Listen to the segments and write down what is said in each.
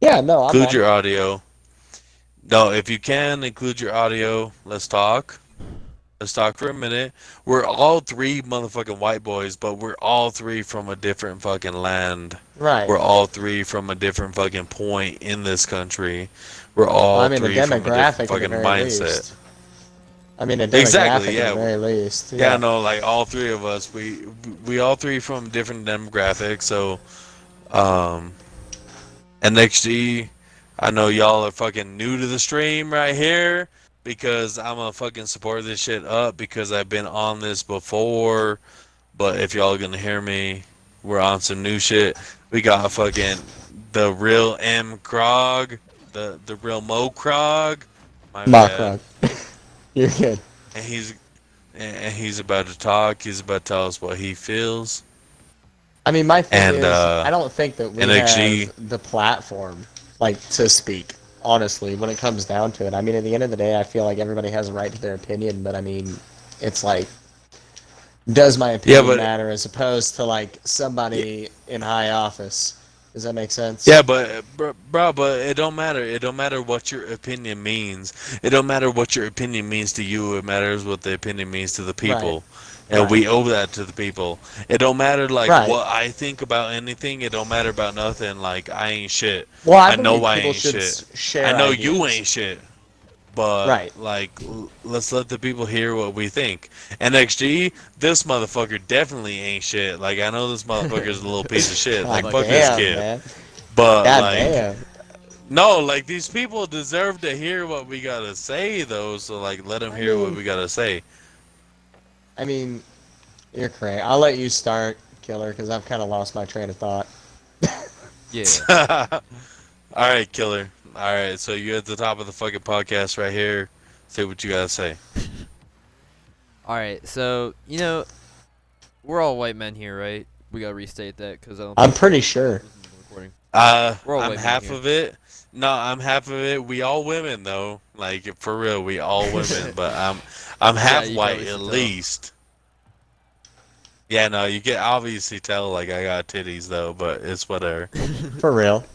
Yeah, no, I'm Include on. your audio. No, if you can, include your audio. Let's talk. Let's talk for a minute. We're all three motherfucking white boys, but we're all three from a different fucking land. Right. We're all three from a different fucking point in this country. We're Well, I all mean, a three from a different demographic at the fucking very mindset. least. I mean, a Exactly, demographic at the yeah. very least. Yeah, Yeah. no, like all three of us, we all three from different demographics. So, um, NXG, I know y'all are fucking new to the stream right here because I'm gonna fucking support this shit up because I've been on this before. But if y'all gonna hear me, we're on some new shit. We got fucking the real M Krog, the real Mocrog. My bad. Mocrog. You're good. And he's about to talk. He's about to tell us what he feels. I mean, my thing And is, I don't think that we have NXG, the platform, like, to speak, honestly, when it comes down to it. I mean, at the end of the day, I feel like everybody has a right to their opinion, but I mean, it's like, does my yeah, opinion but matter as opposed to, like, yeah, somebody in high office? Does that make sense? yeah, but bro, but it don't matter. It don't matter what your opinion means. It don't matter what your opinion means to you. It matters what the opinion means to the Right. people, and Right. we owe that to the people. It don't matter like Right. what I think about anything. It don't matter about nothing. Like I ain't shit. Well, I I know believe I people ain't should shit. I share know you ain't ideas. shit. But Right. like, let's let the people hear what we think. NXG, this motherfucker definitely ain't shit. Like, I know this motherfucker's a little piece of shit. Like, God fuck Fucking this damn, kid. man. But God like, damn. no, like these people deserve to hear what we gotta say, though. So like, let them I hear what mean, we gotta say. I mean, you're correct. I'll let you start, Killer, because I've kind of lost my train of thought. yeah. All right, killer. All right, so you're at the top of the fucking podcast right here. Say what you gotta say. All right. So we're all white men here, right? We gotta restate that because I don't I'm think pretty sure. listen to the recording. We're all I'm white men half here. of it. No, I'm half of it. We all women though. Like for real, we all women. But I'm Yeah, half you can white at obviously tell. least. Yeah, no, you can obviously tell like I got titties though, but it's whatever. For real.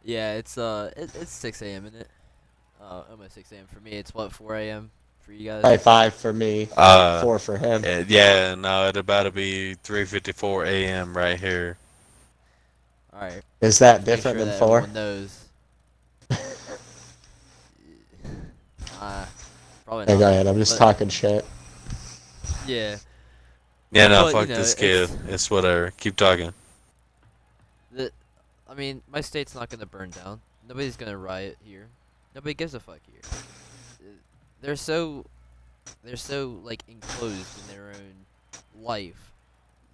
Yeah, it's 6 a.m. isn't it? Almost 6 a.m. for me. It's what 4 a.m. for you guys. Probably 5 for me, Uh, 4 for him. yeah, no, it about to be 3:54 a.m. right here. All right. Is that Just make different sure than that 4? everyone knows. Uh, Probably Hey, go not. ahead. I'm just But talking shit. yeah, Yeah, no, but fuck this kid. it's It's whatever. Keep talking. the. I mean, my state's not gonna burn down. Nobody's gonna riot here. Nobody gives a fuck here. Uh, They're so like enclosed in their own life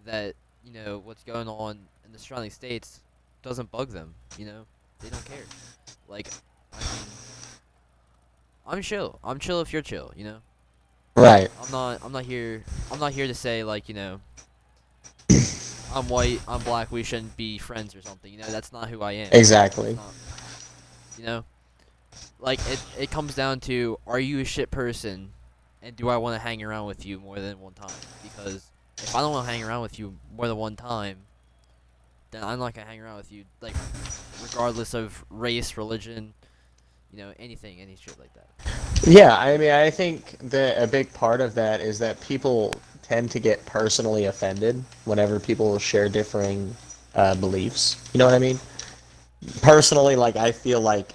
that what's going on in the surrounding states doesn't bug them. They don't care. Like, I mean, I'm chill. I'm chill if you're chill. Right. I'm not here. I'm not here to say like I'm white. I'm black. We shouldn't be friends or something. That's not who I am. That's Exactly. not. You know. Like it comes down to, are you a shit person, and do I want to hang around with you more than one time? Because if I don't want to hang around with you more than one time, then I'm not gonna hang around with you. Like, regardless of race, religion, anything, any shit like that. Yeah, I mean, I think that a big part of that is that people tend to get personally offended whenever people share differing beliefs. You know what I mean? Personally, like, I feel like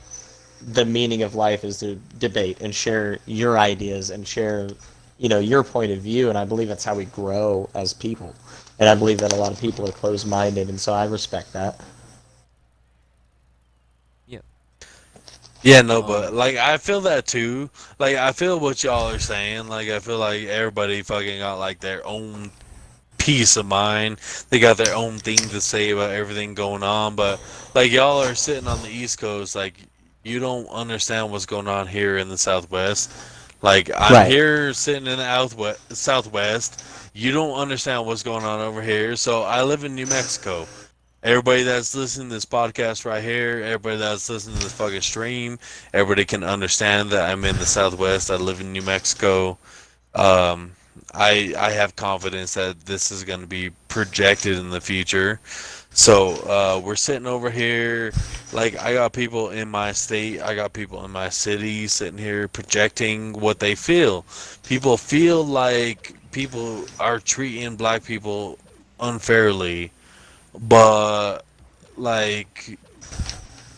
the meaning of life is to debate and share your ideas and share, your point of view. And I believe that's how we grow as people. And I believe that a lot of people are closed-minded, and so I respect that. Yeah. Yeah, no, but Um. like I feel that too. Like I feel what y'all are saying. Like I feel like everybody fucking got like their own peace of mind. They got their own thing to say about everything going on. But like y'all are sitting on the East Coast, like you don't understand what's going on here in the Southwest. Like I'm Right. here sitting in the Southwest. You don't understand what's going on over here. So I live in New Mexico. Everybody that's listening to this podcast right here, everybody that's listening to this fucking stream, everybody can understand that I'm in the Southwest. I live in New Mexico. Um, I have confidence that this is going to be projected in the future. So we're sitting over here, like I got people in my state, I got people in my city sitting here projecting what they feel. People feel like people are treating black people unfairly, but like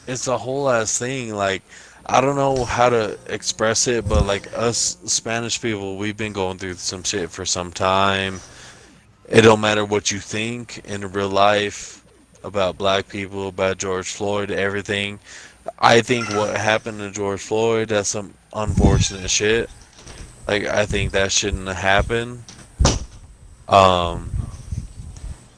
it's a whole ass thing. Like I don't know how to express it, but like us Spanish people, we've been going through some shit for some time. It don't matter what you think in real life about black people, about George Floyd, everything. I think what happened to George Floyd, that's some unfortunate shit. Like I think that shouldn't happen. Um,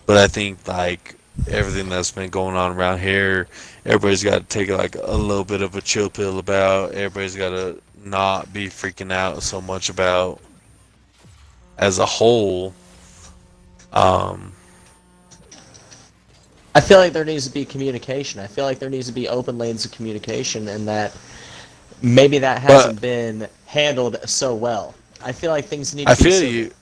but I think like everything that's been going on around here, everybody's got to take like a little bit of a chill pill about. Everybody's got to not be freaking out so much about as a whole. Um, I feel like there needs to be communication. I feel like there needs to be open lanes of communication, and that maybe that but hasn't been handled so well. I feel like things need I to be feel civil. you.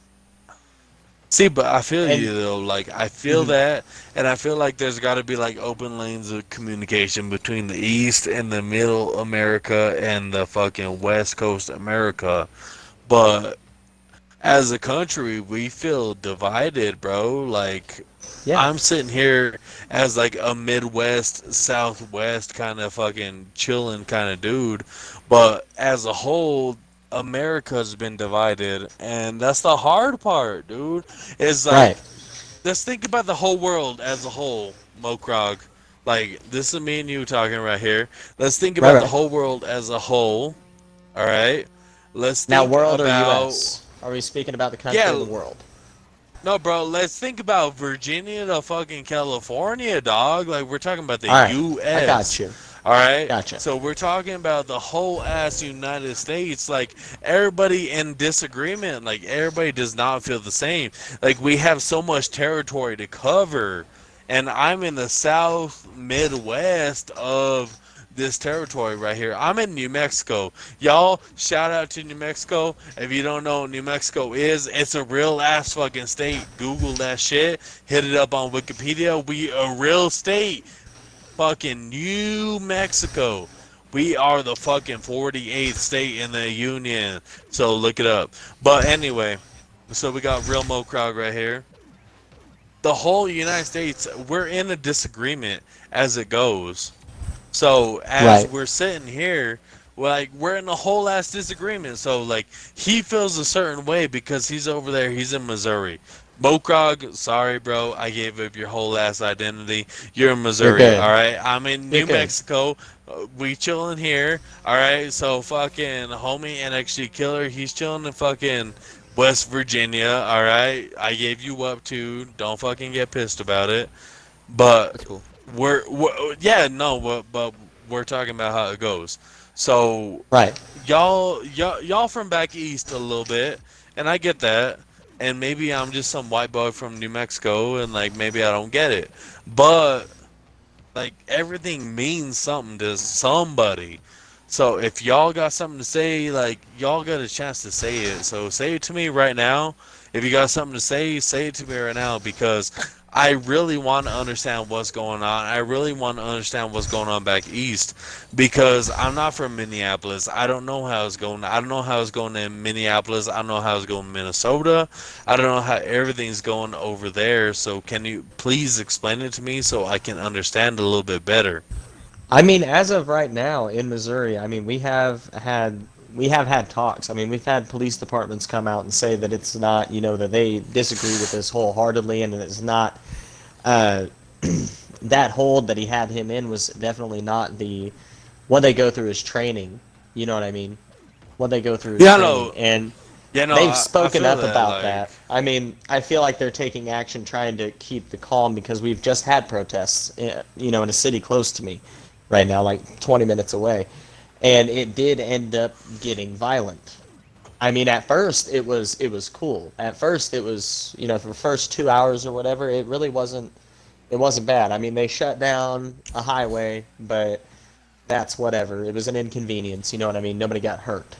See, but I feel And you though. Like I feel mhm, that, and I feel like there's got to be like open lanes of communication between the East and the Middle America and the fucking West Coast America. But as a country, we feel divided, bro. Like yeah, I'm sitting here as like a Midwest, Southwest kind of fucking chilling kind of dude, but as a whole, America's been divided, and that's the hard part, dude. Is like, right, let's think about the whole world as a whole, Mocrog. Like, this is me and you talking right here. Let's think right, about the right. whole world as a whole, all right? Let's Now, think world or about, U.S.? Are we speaking about the country or yeah, the world? no, bro, let's think about Virginia to fucking California, dog. Like, we're talking about the All right, I got U.S. you. All right? Gotcha. So, we're talking about the whole ass United States. Like, everybody in disagreement. Like, everybody does not feel the same. Like, we have so much territory to cover. And I'm in the South Midwest of this territory right here. I'm in New Mexico. Y'all, shout out to New Mexico. If you don't know what New Mexico is, it's a real ass fucking state. Google that shit. Hit it up on Wikipedia. We a real state. Fucking New Mexico. We are the fucking 48th state in the union. So look it up. But anyway, so we got real Mo crowd right here. The whole United States, we're in a disagreement as it goes. So as Right. we're sitting here, like we're in a whole ass disagreement. So like he feels a certain way because he's over there. He's in Missouri. Mocrog, sorry, bro. I gave up your whole ass identity. You're in You're Missouri, good. all right? I'm in You're New good. Mexico. We chilling here, all right? So fucking homie NXG Killer, he's chilling in fucking West Virginia, all right? I gave you up too. Don't fucking get pissed about it. But That's cool. we're yeah, no, but we're talking about how it goes. So Right. y'all from back east a little bit, and I get that. And maybe I'm just some white boy from New Mexico, and like maybe I don't get it. But like everything means something to somebody. So if y'all got something to say, like y'all got a chance to say it. So say it to me right now. If you got something to say it to me right now because I really want to understand what's going on. I really want to understand what's going on back east because I'm not from Minneapolis. I don't know how it's going. I don't know how it's going in Minneapolis. I don't know how it's going in Minnesota. I don't know how everything's going over there. So can you please explain it to me so I can understand a little bit better? I mean, as of right now in Missouri, I mean, we have had talks. I mean, we've had police departments come out and say that it's not, that they disagree with this wholeheartedly, and that it's not uh, that hold that he had him in was definitely not the what they go through is training. You know what I mean? What they go through is Yeah, training, no, and yeah, no, they've I spoken feel up that. about Like, that. I mean, I feel like they're taking action trying to keep the calm because we've just had protests, in a city close to me right now, like 20 minutes away. And it did end up getting violent. I mean, at first it was cool. At first it was, for the first 2 hours or whatever, it wasn't bad. I mean, they shut down a highway, but that's whatever. It was an inconvenience, you know what I mean? Nobody got hurt,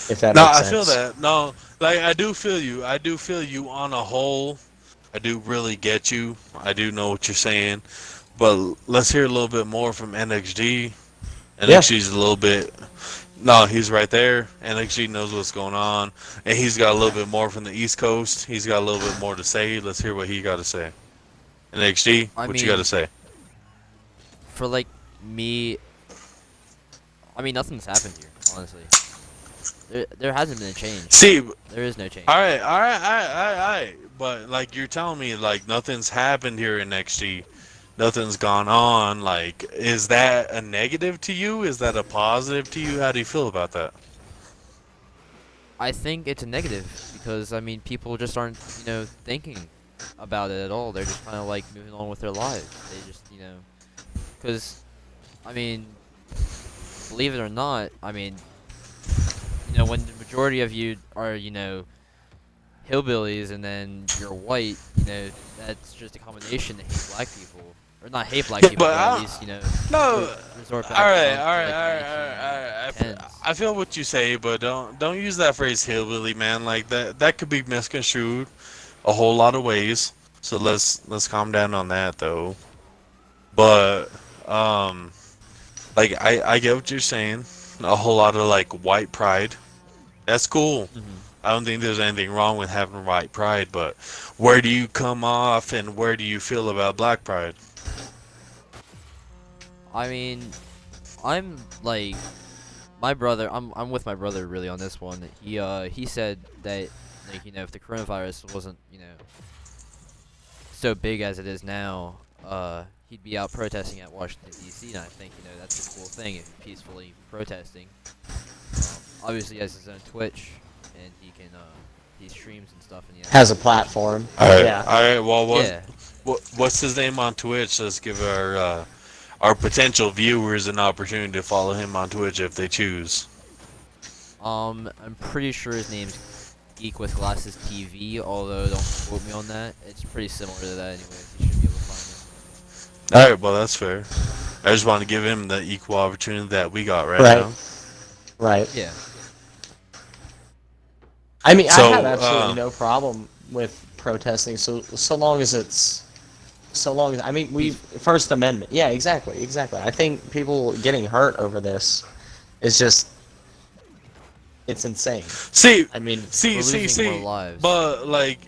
if that no, makes I feel sense. that. No, like I do feel you. I do feel you on a whole. I do really get you. I do know what you're saying. But let's hear a little bit more from NXG. Yeah. NXG's a little bit. No, he's right there. NXG knows what's going on. And he's got a little bit more from the East Coast. He's got a little bit more to say. Let's hear what he got to say. NXG, I what you got to mean, say? for like me, I mean, nothing's happened here, honestly. There hasn't been a change. See, There is no change. all right. But like you're telling me, like nothing's happened here in XG, nothing's gone on. Like, is that a negative to you? Is that a positive to you? How do you feel about that? I think it's a negative because I mean, people just aren't, thinking about it at all. They're just kind of like moving on with their lives. They just, because I mean, believe it or not, I mean, when the majority of you are, hillbillies and then you're white, that's just a combination to hate black people. Or not hate black Yeah, people, but but at I, least, no. resort All back right, down all to right, like all the right, all right, all right. 1910s. I feel what you say, but don't use that phrase hillbilly, man. Like that could be misconstrued a whole lot of ways. So let's calm down on that though. But um, like I get what you're saying. A whole lot of like white pride. That's cool. Hmm. I don't think there's anything wrong with having white pride, but where do you come off and where do you feel about black pride? I mean, I'm like my brother. I'm with my brother really on this one. He said that like if the coronavirus wasn't so big as it is now, he'd be out protesting at Washington D.C. And I think that's a cool thing if he's peacefully protesting. Obviously, he has his own Twitch, and he streams and stuff, and he has Has a a Twitch. platform. All right, Yeah. all right. Well, Yeah. what's his name on Twitch? Let's give our potential viewers an opportunity to follow him on Twitch if they choose. I'm pretty sure his name's Geek with Glasses TV, although don't quote me on that. It's pretty similar to that, anyways. You should be able to find All right, well that's fair. I just want to give him the equal opportunity that we got right Right. now. Right. it. Yeah. I mean, I have So, absolutely no problem with protesting, so long as I mean, we First Amendment. Yeah, exactly. I think people getting hurt over this is just it's insane. see, I mean, We're losing more lives. but like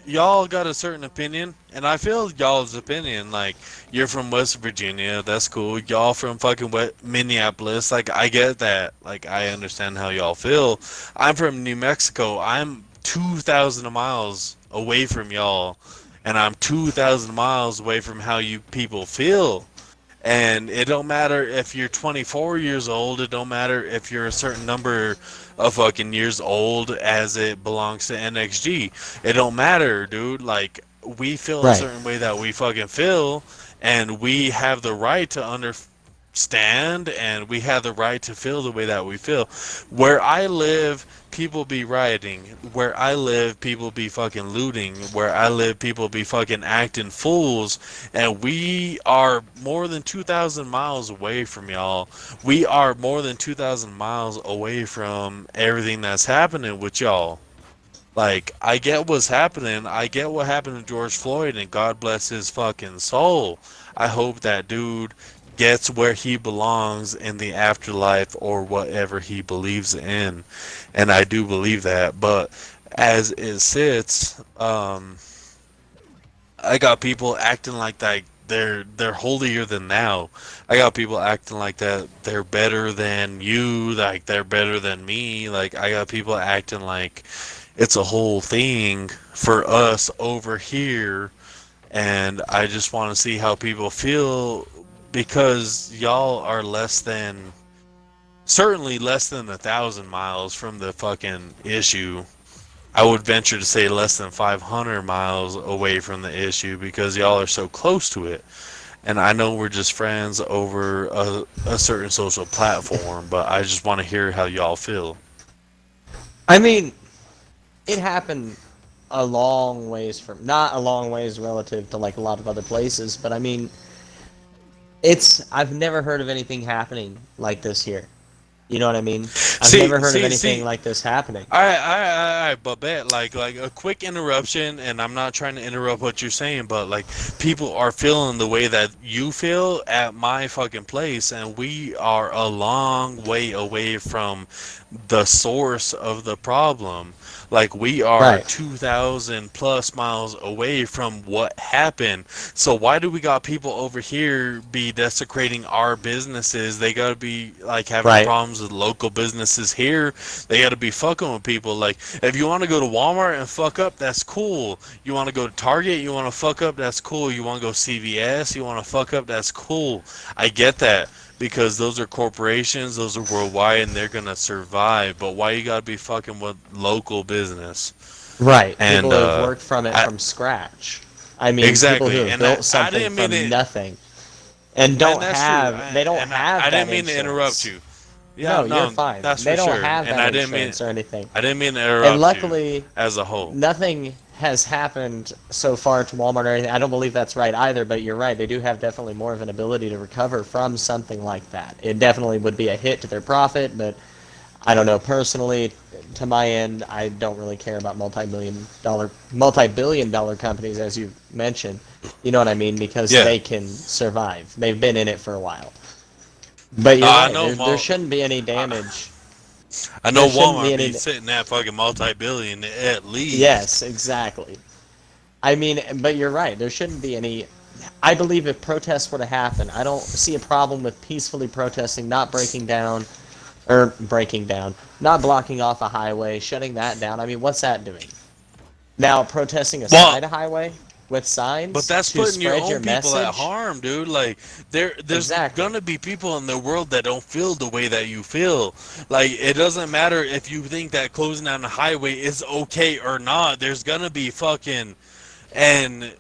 y'all got a certain opinion, and I feel y'all's opinion. Like you're from West Virginia, that's cool. Y'all from fucking Minneapolis, like I get that. Like I understand how y'all feel. I'm from New Mexico. I'm 2,000 miles away from y'all, and I'm 2,000 miles away from how you people feel. And it don't matter if you're 24 years old. It don't matter if you're a certain number of fucking years old as it belongs to NXG. It don't matter, dude. Like, we feel a right. certain way that we fucking feel, and we have the right to understand, and we have the right to feel the way that we feel. Where I live, people be rioting. Where I live, people be fucking looting. Where I live, people be fucking acting fools. And we are more than 2,000 miles away from y'all. We are more than 2,000 miles away from everything that's happening with y'all. Like, I get what's happening. I get what happened to George Floyd, and God bless his fucking soul. I hope that dude gets where he belongs in the afterlife or whatever he believes in. And I do believe that. But as it sits, I got people acting like that they're holier than thou. I got people acting like that they're better than you, like they're better than me. Like I got people acting like it's a whole thing for us over here, and I just want to see how people feel because y'all are certainly less than 1,000 miles from the fucking issue. I would venture to say less than 500 miles away from the issue because y'all are so close to it. And I know we're just friends over a certain social platform, but I just want to hear how y'all feel. I mean, it happened a long ways from not a long ways relative to like a lot of other places, but I mean, I've never heard of anything happening like this here. You know what I mean? I've See, never heard of see, anything see. like this happening. But bet like a quick interruption, and I'm not trying to interrupt what you're saying, but like people are feeling the way that you feel at my fucking place, and we are a long way away from the source of the problem. Like we are Right. 2,000 plus miles away from what happened. So why do we got people over here be desecrating our businesses? They gotta be like having Right. problems with local businesses here. They gotta be fucking with people. Like if you want to go to Walmart and fuck up, that's cool. You want to go to Target, you want to fuck up, that's cool. You want to go CVS, you want to fuck up, that's cool. I get that. Because those are corporations, those are worldwide, and they're gonna survive. But why you gotta be fucking with local business? Right. And People who have worked from it I, from scratch. I mean, people who exactly. have And built I something didn't mean from it. nothing and And don't that's true. have they don't I have that didn't mean to interrupt insurance. you. Yeah, No, you're no, fine. that's They for don't sure. have And that insurance or anything. I didn't mean to And interrupt you luckily, as a whole. nothing has happened so far to Walmart or anything. I don't believe that's right either, but you're right. They do have definitely more of an ability to recover from something like that. It definitely would be a hit to their profit, but I don't know. Personally, to my end, I don't really care about multi-billion dollar companies, as you mentioned. You know what I mean? Because Yeah. they can survive. They've been in it for a while. But No, you're right. There shouldn't be any I, damage. I There know shouldn't be Walmart be any. sitting at fucking multi-billion at least. Yes, exactly. I mean, but you're right. There shouldn't be any. I believe if protests were to happen, I don't see a problem with peacefully protesting, not breaking down, not blocking off a highway, shutting that down. I mean, what's that doing? Now, protesting a Well, side highway with but signs that's to putting your spread your own people at message? harm, dude. Like there's Exactly. gonna be people in the world that don't feel the way that you feel. Like it doesn't matter if you think that closing down the highway is okay or not. There's gonna be fucking and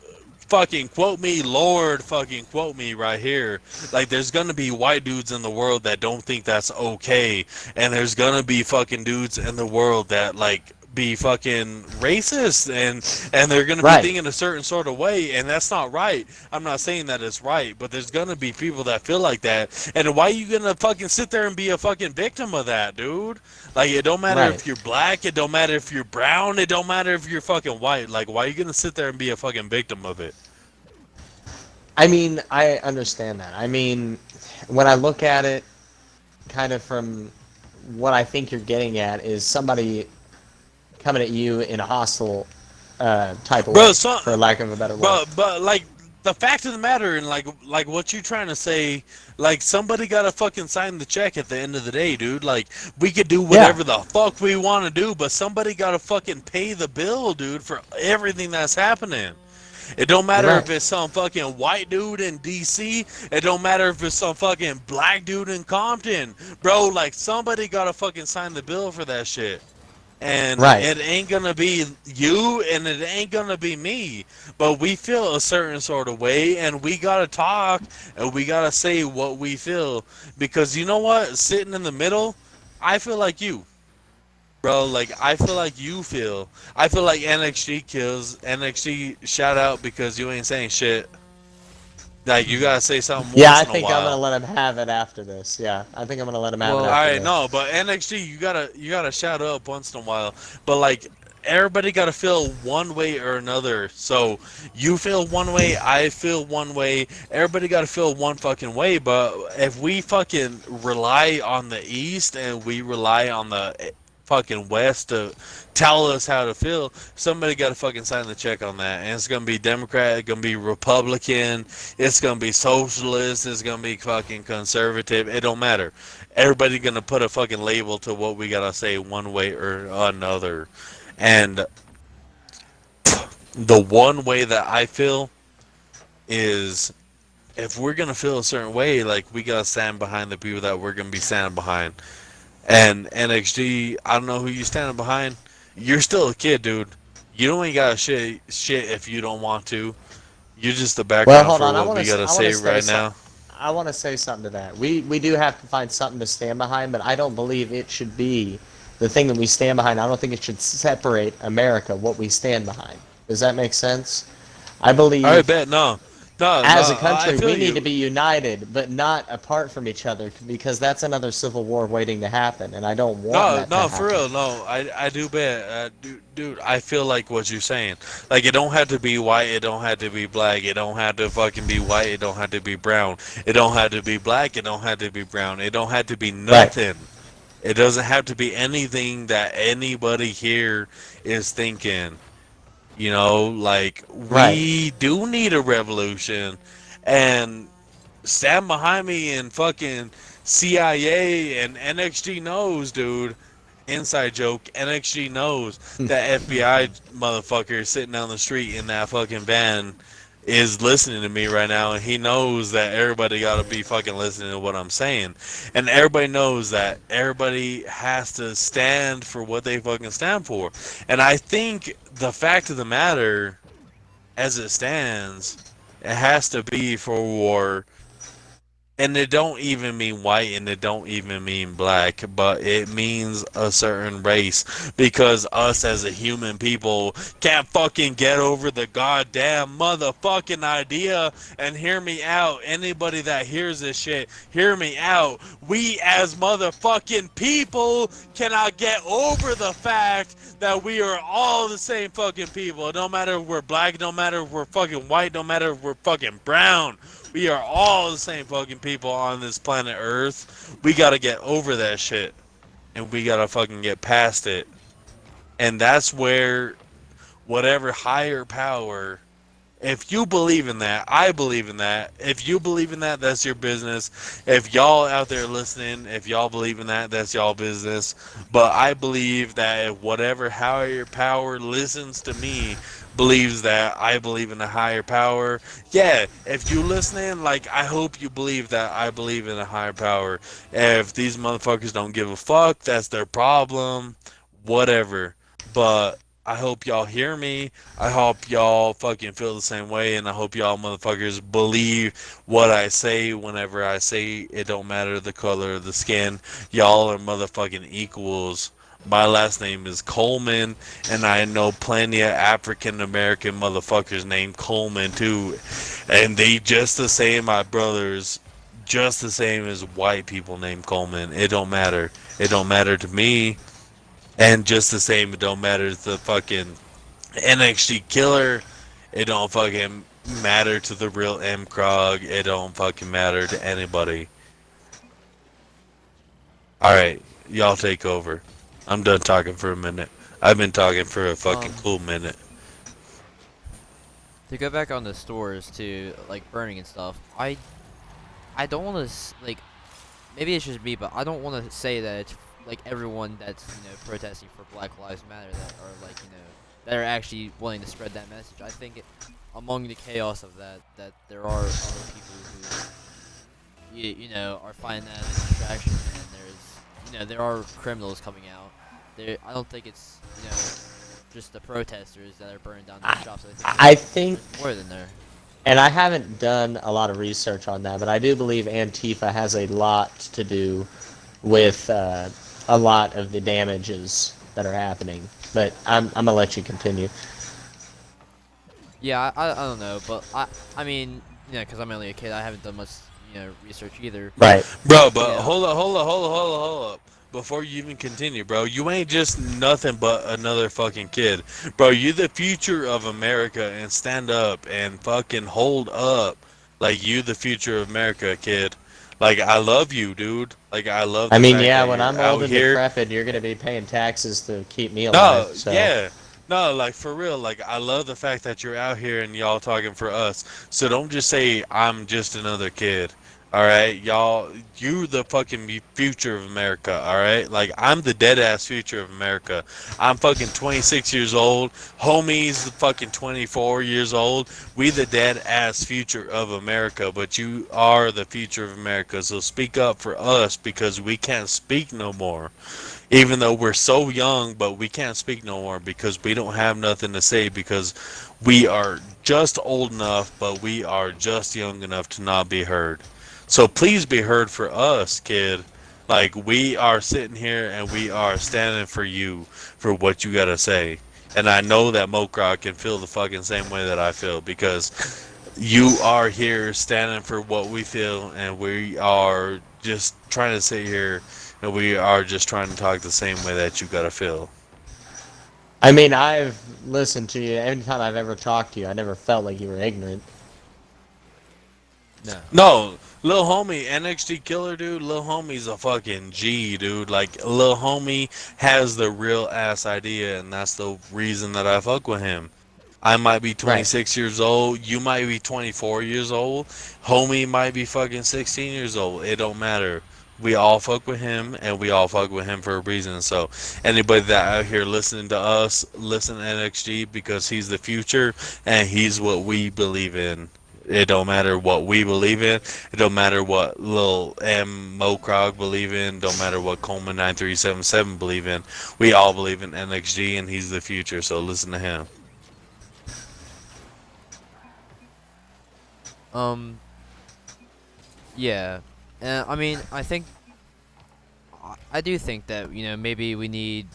fucking quote me, Lord, fucking quote me right here. Like there's gonna be white dudes in the world that don't think that's okay, and there's gonna be fucking dudes in the world that like be fucking racist and they're gonna be Right. thinking a certain sort of way, and that's not right. I'm not saying that it's right, but there's gonna be people that feel like that, and why are you gonna fucking sit there and be a fucking victim of that, dude? Like it don't matter Right. if you're black, it don't matter if you're brown, it don't matter if you're fucking white. Like why are you gonna sit there and be a fucking victim of it? I mean, I understand that. I mean, when I look at it kind of from what I think you're getting at is somebody coming at you in a hostile type of Bro, way, so, for lack of a better word. but like the fact of the matter, and like what you trying to say, like somebody gotta fucking sign the check at the end of the day, dude. Like we could do Yeah. whatever the fuck we want to do, but somebody gotta fucking pay the bill, dude, for everything that's happening. It don't matter Right. if it's some fucking white dude in DC. It don't matter if it's some fucking black dude in Compton, bro. Like somebody gotta fucking sign the bill for that shit. And Right. it ain't gonna be you, and it ain't gonna be me, but we feel a certain sort of way, and we gotta talk, and we gotta say what we feel, because you know what, sitting in the middle, I feel like you, bro. Like I feel like you feel. I feel like NXG kills. NXG shout out because you ain't saying shit. Like you gotta say something Yeah, once I in a think I'm gonna while. let him have it after this. Yeah, I think I'm gonna let him have it Well, after Alright, this. no, but NXT you gotta shout up once in a while. But like everybody gotta feel one way or another. So you feel one way, I feel one way, everybody gotta feel one fucking way, but if we fucking rely on the East and we rely on the fucking West to tell us how to feel, somebody gotta fucking sign the check on that. And it's gonna be Democrat, it's gonna be Republican, it's gonna be socialist, it's gonna be fucking conservative, it don't matter. Everybody gonna put a fucking label to what we gotta say one way or another. And the one way that I feel is if we're gonna feel a certain way, like we gotta stand behind the people that we're gonna be standing behind. And NXG, I don't know who you standing behind. You're still a kid, dude. You don't ain't gotta shit if you don't want to. You're just the Well, background hold for on. what we gotta I want say to say right something. now. I want to say something to that. We do have to find something to stand behind, but I don't believe it should be the thing that we stand behind. I don't think it should separate America what we stand behind. Does that make sense? I Alright, believe bet no. No, no, As a I country, feel we need to you. be united, but not apart from each other, because that's another civil war waiting to happen, and I don't want No, that to no, for happen. real. No, I do bet, dude. I feel like what you're saying. Like it don't have to be white. It don't have to be black. It don't have to fucking be white. It don't have to be brown. It don't have to be black. It don't have to be brown. It don't have to be Right, nothing. It doesn't have to be anything that anybody here is thinking. Like right. we do need a revolution, and stand behind me and fucking CIA and NXG knows, dude. Inside joke, NXG knows that FBI motherfucker sitting down the street in that fucking van is listening to me right now, and he knows that everybody got to be fucking listening to what I'm saying. And everybody knows that everybody has to stand for what they fucking stand for. And I think the fact of the matter, as it stands, it has to be for war, and it don't even mean white, and it don't even mean black, but it means a certain race, because us as a human people can't fucking get over the goddamn motherfucking idea. And hear me out, anybody that hears this shit, hear me out. We as motherfucking people cannot get over the fact that we are all the same fucking people. No matter if we're black, no matter if we're fucking white, no matter if we're fucking brown. We are all the same fucking people on this planet Earth. We gotta get over that shit. And we gotta fucking get past it. And that's where whatever higher power, if you believe in that, I believe in that. If you believe in that, that's your business. If y'all out there listening, if y'all believe in that, that's y'all business. But I believe that if whatever higher power listens to me, believes that I believe in a higher power, yeah, if you listening, like, I hope you believe that I believe in a higher power. If these motherfuckers don't give a fuck, that's their problem. Whatever. But I hope y'all hear me. I hope y'all fucking feel the same way, and I hope y'all motherfuckers believe what I say whenever I say it don't matter the color of the skin. Y'all are motherfucking equals. My last name is Coleman, and I know plenty of African American motherfuckers named Coleman too. And they just the same, my brothers, just the same as white people named Coleman. It don't matter. It don't matter to me. And just the same, it don't matter to the fucking NXT killer. It don't fucking matter to the real Mcrog. It don't fucking matter to anybody. Alright, y'all take over. I'm done talking for a minute. I've been talking for a fucking Um, cool minute. to go back on the stores to like burning and stuff, I don't want to like maybe it's just me, but I don't want to say that it's like everyone that's protesting for Black Lives Matter that are like that are actually willing to spread that message. I think among the chaos of that there are other people who are finding that as a distraction, and there's there are criminals coming out. I don't think it's just the protesters that are burning down those shops. I think I think, there's more than there. and I haven't done a lot of research on that, but I do believe Antifa has a lot to do with a lot of the damages that are happening. But I'm gonna let you continue. Yeah, I don't know, but I mean, because I'm only a kid, I haven't done much, research either. Right. Bro, You but know, hold up. Before you even continue, bro, you ain't just nothing but another fucking kid. Bro, you the future of America, and stand up and fucking hold up. Like, you the future of America, kid. Like, I love you, dude. Like, I love I the mean, fact yeah, that when you're I'm old out and here. decrepit, you're gonna be paying taxes to keep me alive. No, So, yeah. No, like for real, like I love the fact that you're out here and y'all talking for us. So don't just say I'm just another kid. All right, y'all, you the fucking future of America. All right, like I'm the dead ass future of America. I'm fucking 26 years old. Homie's the fucking 24 years old. We the dead ass future of America, but you are the future of America. So speak up for us, because we can't speak no more. Even though we're so young, but we can't speak no more because we don't have nothing to say, because we are just old enough, but we are just young enough to not be heard. So please be heard for us, kid. Like, we are sitting here and we are standing for you for what you gotta say. And I know that Mocrog can feel the fucking same way that I feel, because you are here standing for what we feel, and we are just trying to sit here, and we are just trying to talk the same way that you gotta feel. I mean, I've listened to you. Anytime I've ever talked to you, I never felt like you were ignorant. No. No, Lil Homie, NXT Killer, dude. Lil Homie's a fucking G, dude. Like, Lil Homie has the real ass idea, and that's the reason that I fuck with him. I might be Right. 26 years old. You might be 24 years old. Homie might be fucking 16 years old. It don't matter. We all fuck with him, and we all fuck with him for a reason. So, anybody that out here listening to us, listen to NXG because he's the future, and he's what we believe in. It don't matter what we believe in. It don't matter what Lil M Mocrog believe in. Don't matter what Coleman 9377 believe in. We all believe in NXG, and he's the future. So listen to him. Um. Yeah. I mean, I do think that maybe we need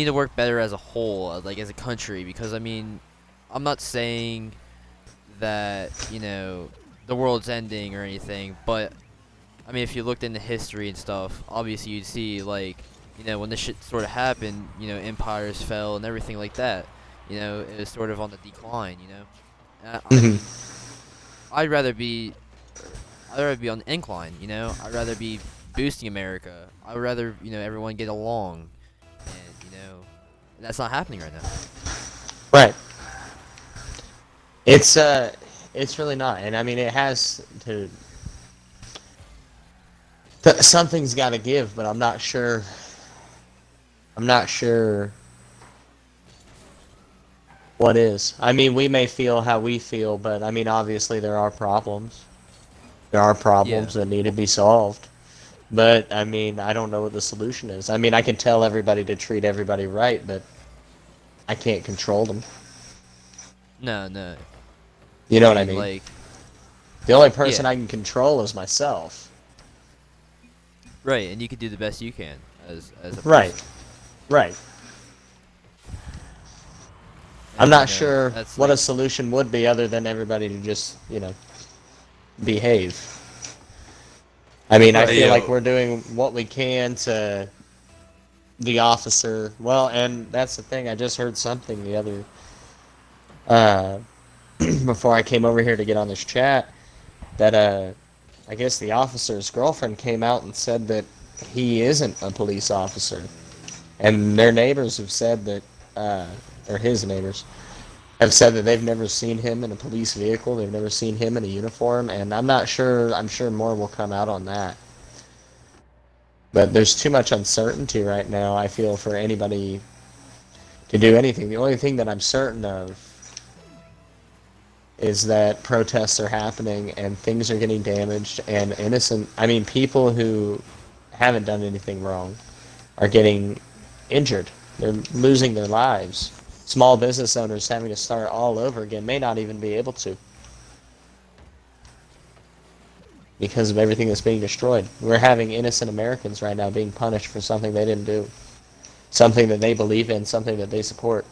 to work better as a whole, like as a country, because I mean, I'm not saying that the world's ending or anything, but I mean, if you looked into history and stuff, obviously you'd see like when this shit sort of happened, empires fell and everything like that. It was sort of on the decline. I Hmm. mean, I'd rather be I'd rather be on the incline. I'd rather be boosting America. I'd rather everyone get along, and that's not happening right now. Right. It's it's really not, and I mean, it has to. Something's got to give, but I'm not sure. I'm not sure what is. I mean, we may feel how we feel, but I mean, obviously there are problems. There are Yeah. problems that need to be solved. But I mean, I don't know what the solution is. I mean, I can tell everybody to treat everybody right, but I can't control them. No, no. You I know what I mean, mean? like, The only person yeah, I can control is myself. right, and you can do the best you can as a Right. person, Right. I'm and not sure that's what like, a solution would be other than everybody to just, behave. I mean, I right. feel Hey like yo, we're doing what we can to the officer. Well, and that's the thing. I just heard something the other uh before I came over here to get on this chat that I guess the officer's girlfriend came out and said that he isn't a police officer. And their neighbors have said that uh or his neighbors have said that they've never seen him in a police vehicle. They've never seen him in a uniform, and I'm not sure. I'm sure more will come out on that. But there's too much uncertainty right now, I feel, for anybody to do anything. The only thing that I'm certain of is that protests are happening and things are getting damaged, and I mean, people who haven't done anything wrong are getting injured. They're losing their lives. Small business owners having to start all over again may not even be able to because of everything that's being destroyed. We're having innocent Americans right now being punished for something they didn't do, something that they believe in, something that they support.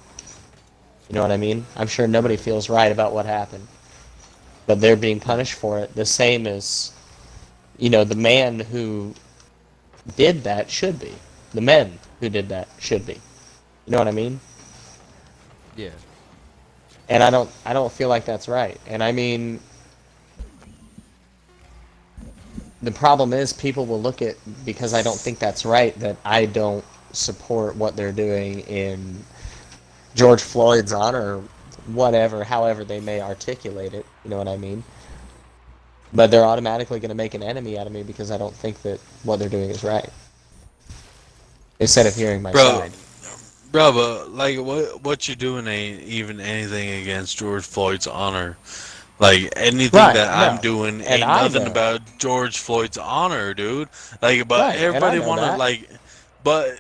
You know what I mean? I'm sure nobody Right. feels right about what happened, but they're being punished for it the same as, the man who did that should be. The men who did that should be. You know what I mean? Yeah. And I don't feel like that's right. And I mean, the problem is people will look at, because I don't think that's right, that I don't support what they're doing in George Floyd's honor, whatever, however they may articulate it. You know what I mean? But they're automatically going to make an enemy out of me because I don't think that what they're doing is right. Instead of hearing my bro, side. bro, but like what you're doing ain't even anything against George Floyd's honor. Like anything Right, that I'm no. doing And ain't I nothing know. about George Floyd's honor, dude. Like, but Right, and I everybody know wanna that. like, but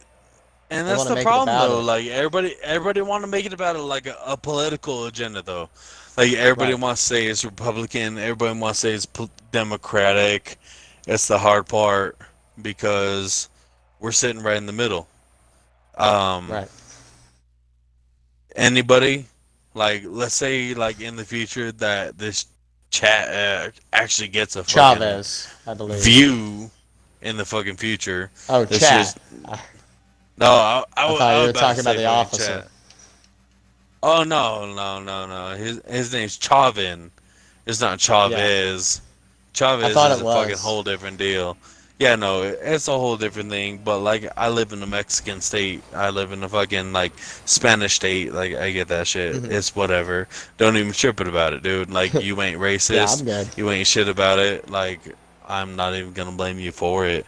and They that's want to the make it problem about though. it. Like everybody want to make it about like a political agenda though. Like everybody Right, wants to say it's Republican. Everybody wants to say it's Democratic. It's the hard part because we're sitting right in the middle. Um, right. Anybody Like, let's say, like in the future that this chat actually gets a fucking Chavez, I believe. view in the fucking future. Oh, That's chat. just no. I thought I you was were about to talking about say the fucking officer. chat. Oh no. His name's Chavin. It's not Yeah, Chavez. I Chavez thought is it a fucking was. whole different deal. Yeah, no, it's a whole different thing. But like, I live in a Mexican state. I live in a fucking like Spanish state. Like, I get that shit. Hmm. It's whatever. Don't even trip it about it, dude. Like, you ain't Yeah, racist. I'm good. You ain't shit about it. Like, I'm not even gonna blame you for it.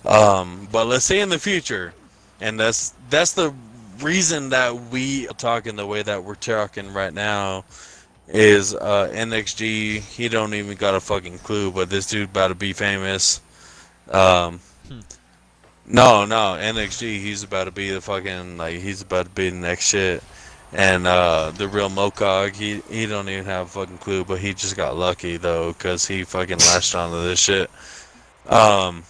But let's say in the future, and that's the reason that we are talking the way that we're talking right now is NXG. He don't even got a fucking clue, but this dude about to be famous. Um, Hmm. no, NXG. He's about to be the fucking like he's about to be the next shit. And the real Mocrog, he don't even have a fucking clue, but he just got lucky though, cause he fucking latched onto this shit. Um,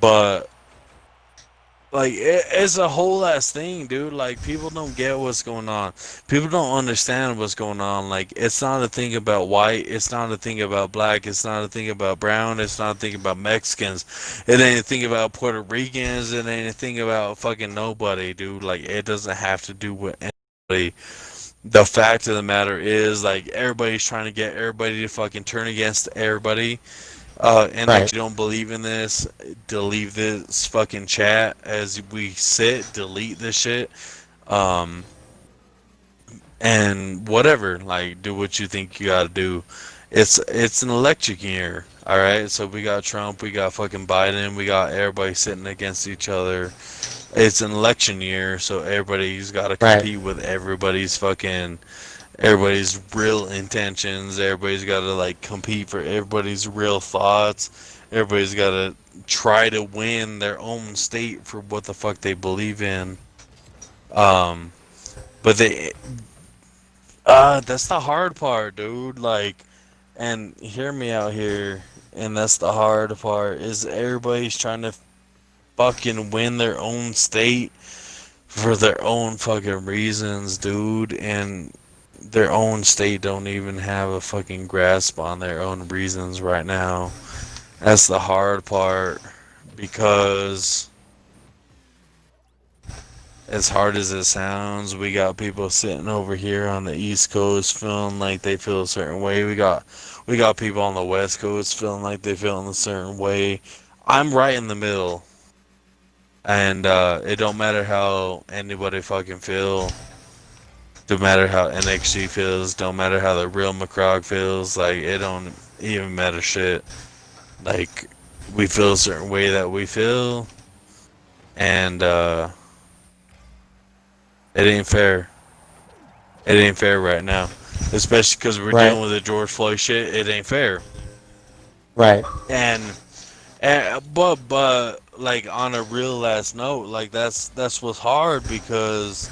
but like it's a whole ass thing, dude. Like people don't get what's going on. People don't understand what's going on. Like it's not a thing about white. It's not a thing about black. It's not a thing about brown. It's not a thing about Mexicans. It ain't a thing about Puerto Ricans. It ain't a thing about fucking nobody, dude. Like it doesn't have to do with anybody. The fact of the matter is, like everybody's trying to get everybody to fucking turn against everybody. And if Right. you don't believe in this, delete this fucking chat as we sit. Delete this shit. Um, and whatever, like, do what you think you gotta do. It's an electric year, all right. So we got Trump, we got fucking Biden, we got everybody sitting against each other. It's an election year, so everybody's got to Right. compete with everybody's real intentions. Everybody's got to like compete for everybody's real thoughts. Everybody's got to try to win their own state for what the fuck they believe in. Um, but that's the hard part, dude. Like, and hear me out here. And that's the hard part is everybody's trying to fucking win their own state for their own fucking reasons, dude. And their own state don't even have a fucking grasp on their own reasons right now. That's the hard part because as hard as it sounds, we got people sitting over here on the East Coast feeling like they feel a certain way. We got people on the West Coast feeling like they feel in a certain way. I'm right in the middle. And it don't matter how anybody fucking feel. Don't matter how NXG feels. Don't matter how the real Mocrog feels. Like it don't even matter shit. Like we feel a certain way that we feel, and it ain't fair. It ain't fair right now, especially because we're Right. dealing with the George Floyd shit. It ain't fair. Right. And like on a real last note, like that's what's hard because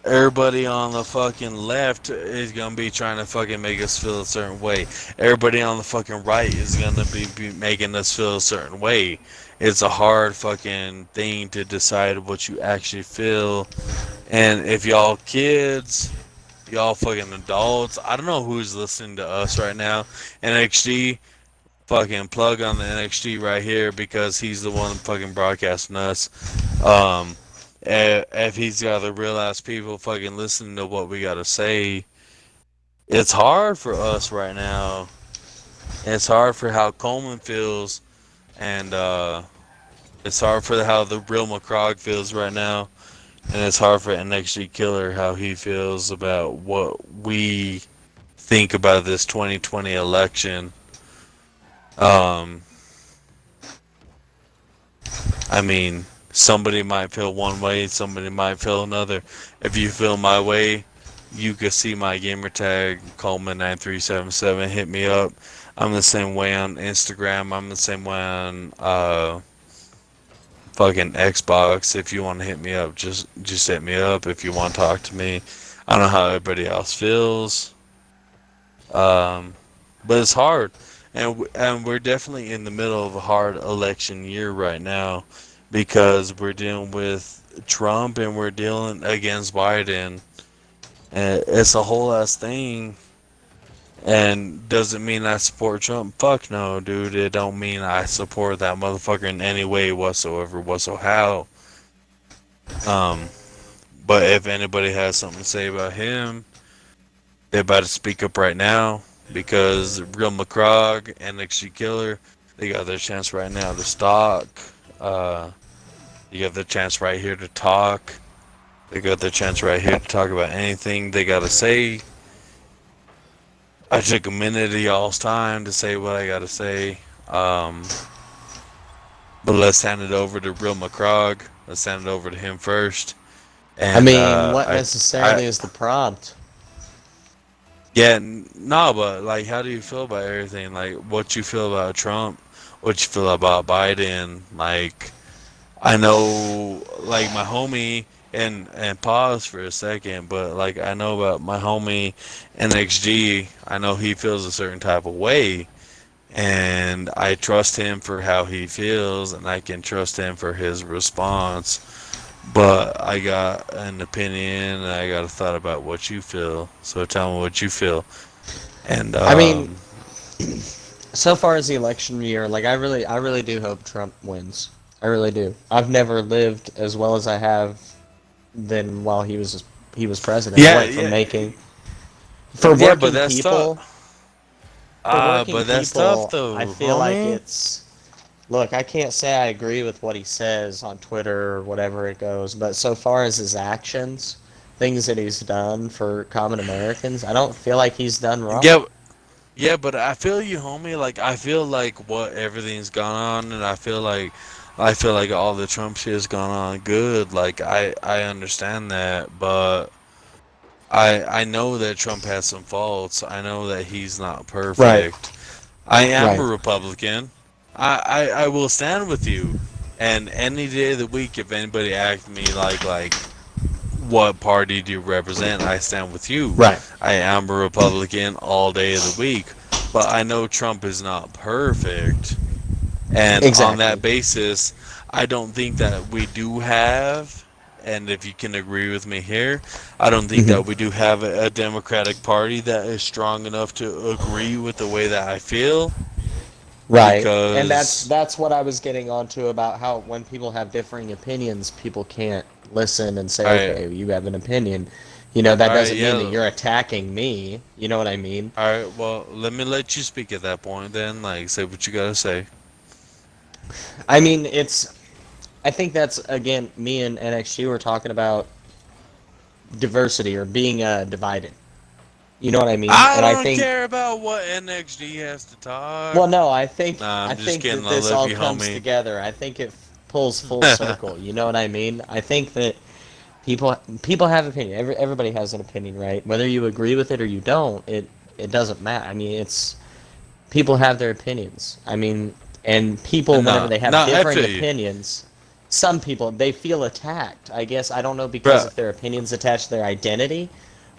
everybody on the fucking left is gonna be trying to fucking make us feel a certain way. Everybody on the fucking right is gonna be making us feel a certain way. It's a hard fucking thing to decide what you actually feel. And if y'all kids, y'all fucking adults, I don't know who's listening to us right now. NXG, fucking plug on the NXG right here because he's the one fucking broadcasting us. Um, if he's got the real ass people fucking listening to what we gotta say, it's hard for us right now. It's hard for how Coleman feels, and it's hard for how the real Mocrog feels right now, and it's hard for NXG Killer how he feels about what we think about this 2020 election. Um, I mean, somebody might feel one way, somebody might feel another. If you feel my way, you can see my gamer tag, Coleman9377. Hit me up. I'm the same way on Instagram. I'm the same way on fucking Xbox. If you want to hit me up, just hit me up. If you want to talk to me, I don't know how everybody else feels. Um, but it's hard, and we're definitely in the middle of a hard election year right now because we're dealing with Trump and we're dealing against Biden. And it's a whole ass thing. And does it mean I support Trump? Fuck no, dude. It don't mean I support that motherfucker in any way whatsoever. Um, but if anybody has something to say about him, they're about to speak up right now because Real Mocrog and NXG Killer, they got their chance right now to stalk. Uh, you got their chance right here to talk. They got their chance right here to talk about anything they gotta say. I took a minute of y'all's time to say what I gotta say. But let's hand it over to Real Mocrog. Let's hand it over to him first. I And mean, what I, necessarily is the prompt? yeah, no, but like, how do you feel about everything? Like, what you feel about Trump? What you feel about Biden? Like, I know, like my homie, and pause for a second, but like I know about my homie NXG. I know he feels a certain type of way, and I trust him for how he feels, and I can trust him for his response. But I got an opinion, and I got a thought about what you feel. So tell me what you feel. And I mean, so far as the election year, like I really do hope Trump wins. I really do. I've never lived as well as I have than while he was president. I yeah, went from yeah, making for yeah, but working that's tough. people for working But that's tough people. I though, feel like homie. it's look. I can't say I agree with what he says on Twitter or whatever it goes, but so far as his actions, things that he's done for common Americans, I don't feel like he's done wrong. Yeah, yeah, but I feel you, homie. Like I feel like what everything's gone on, and I feel like all the Trump shit has gone on good. Like I understand that, but I know that Trump has some faults. I know that he's not Right. perfect. I am a Right. Republican. I will stand with you. And any day of the week, if anybody asks me like what party do you represent, I stand with you. Right. I am a Republican all day of the week. But I know Trump is not perfect. And on that Exactly. basis, I don't think that we do have, and if you can agree with me here, I don't think Hmm. that we do have a Democratic Party that is strong enough to agree with the way that I feel. Right. And Because, that's what I was getting onto about how when people have differing opinions, people can't listen and say, alright, "Okay, you have an opinion." You know, that alright, doesn't mean that yeah, you're attacking me. You know what I mean? alright, well, let me let you speak at that point then, like, say what you gotta say. I mean, it's I think that's again me and NXG were talking about diversity or being divided. You know what I mean? I And I don't think care about what NXG has to talk. well, no, Nah, I I'm just think kidding, that I this love all you, comes homie. together. I think it pulls full circle. You know what I mean? I think that people have opinion. Everybody has an opinion, right? Whether you agree with it or you don't, it doesn't matter. I mean, it's people have their opinions. I mean, and people whenever Nah, they have nah, I differing feel you. opinions, some people they feel attacked. I guess I don't know because Bruh, if their opinions attach to their identity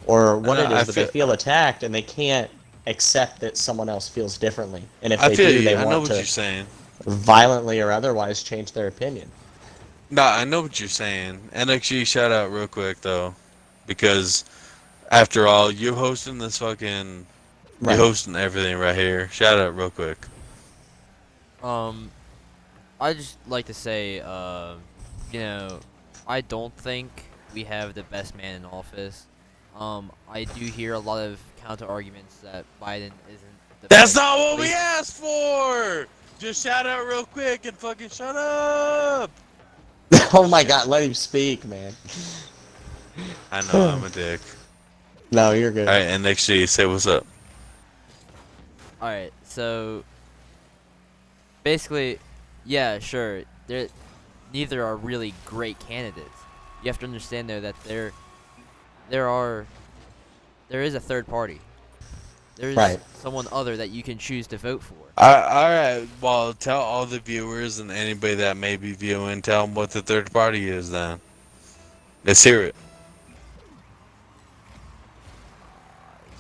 or what nah, it is, but they feel attacked and they can't accept that someone else feels differently. And if I they feel do, you. they I know want what to you're saying. violently or otherwise change their opinion. Nah, I know what you're saying. And actually, shout out real quick though, because after all, you Right. hosting everything right here. Shout out real quick. Um, I just like to say, you know, I don't think we have the best man in office. I do hear a lot of counter arguments that Biden isn't the That's best not what we choice. asked for. Just shout out real quick and fucking shut up. Oh Just my God, kidding. let him speak, man. I know I'm a dick. No, you're All good. right, and next G, say what's up. All right, so basically, yeah, sure, neither are really great candidates. You have to understand though that there are there is a third party. There's Right. someone other that you can choose to vote for. All right. Well, tell all the viewers and anybody that may be viewing, tell them what the third party is. Then let's hear it.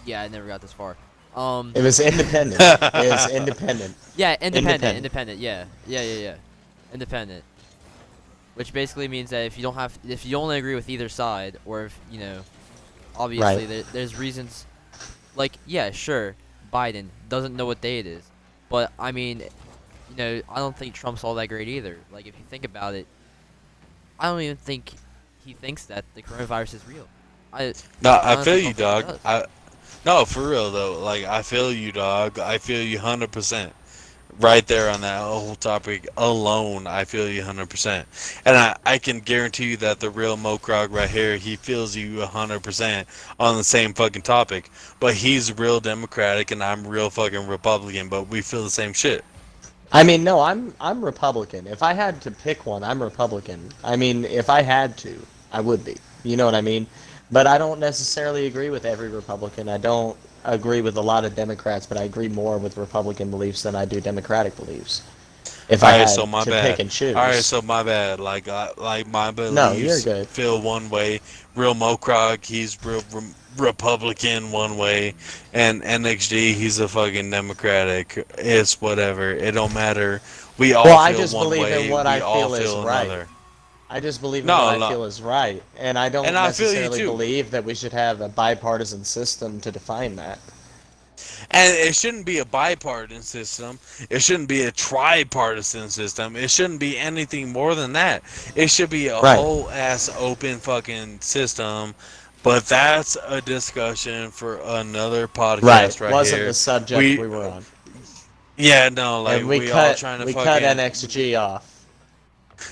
Yeah, I never got this far. It was independent. It is independent. Yeah, independent, Independent. independent. Yeah, independent. Which basically means that if you don't agree with either side, or if Obviously, Right. there's reasons. Like, yeah, sure, Biden doesn't know what day it is, but I mean, I don't think Trump's all that great either. Like, if you think about it, I don't even think he thinks that the coronavirus is real. I No, I I feel honestly you, don't think he dog. does. No, for real though. Like I feel you, dog. I feel you 100%. Right there on that whole topic alone, I feel you 100%. And I can guarantee you that the real Mocrog right here, he feels you 100% on the same fucking topic. But he's real Democratic and I'm real fucking Republican, but we feel the same shit. I mean, no, I'm Republican. If I had to pick one, I'm Republican. I mean, if I had to, I would be. You know what I mean? But I don't necessarily agree with every Republican. I don't agree with a lot of Democrats, but I agree more with Republican beliefs than I do Democratic beliefs. If I Alright, so had my to pick bad. and Alright, choose. so my bad. Like my No, you're beliefs good. feel one way. Real Mocrog, he's real Republican one way, and NXG, he's a fucking Democratic. It's whatever. It don't matter. We Well, all I feel just one believe in way. what We I all feel is feel right. another. I just believe in what No, I no, feel is right, and I and don't I feel you necessarily too. believe that we should have a bipartisan system to define that. And it shouldn't be a bipartisan system. It shouldn't be a tripartisan system. It shouldn't be anything more than that. It should be a Right. whole ass open fucking system. But that's a discussion for another Right. podcast right Wasn't here. the subject We, we were on. yeah, no, like And we we all cut trying to we cut fucking, NXG off.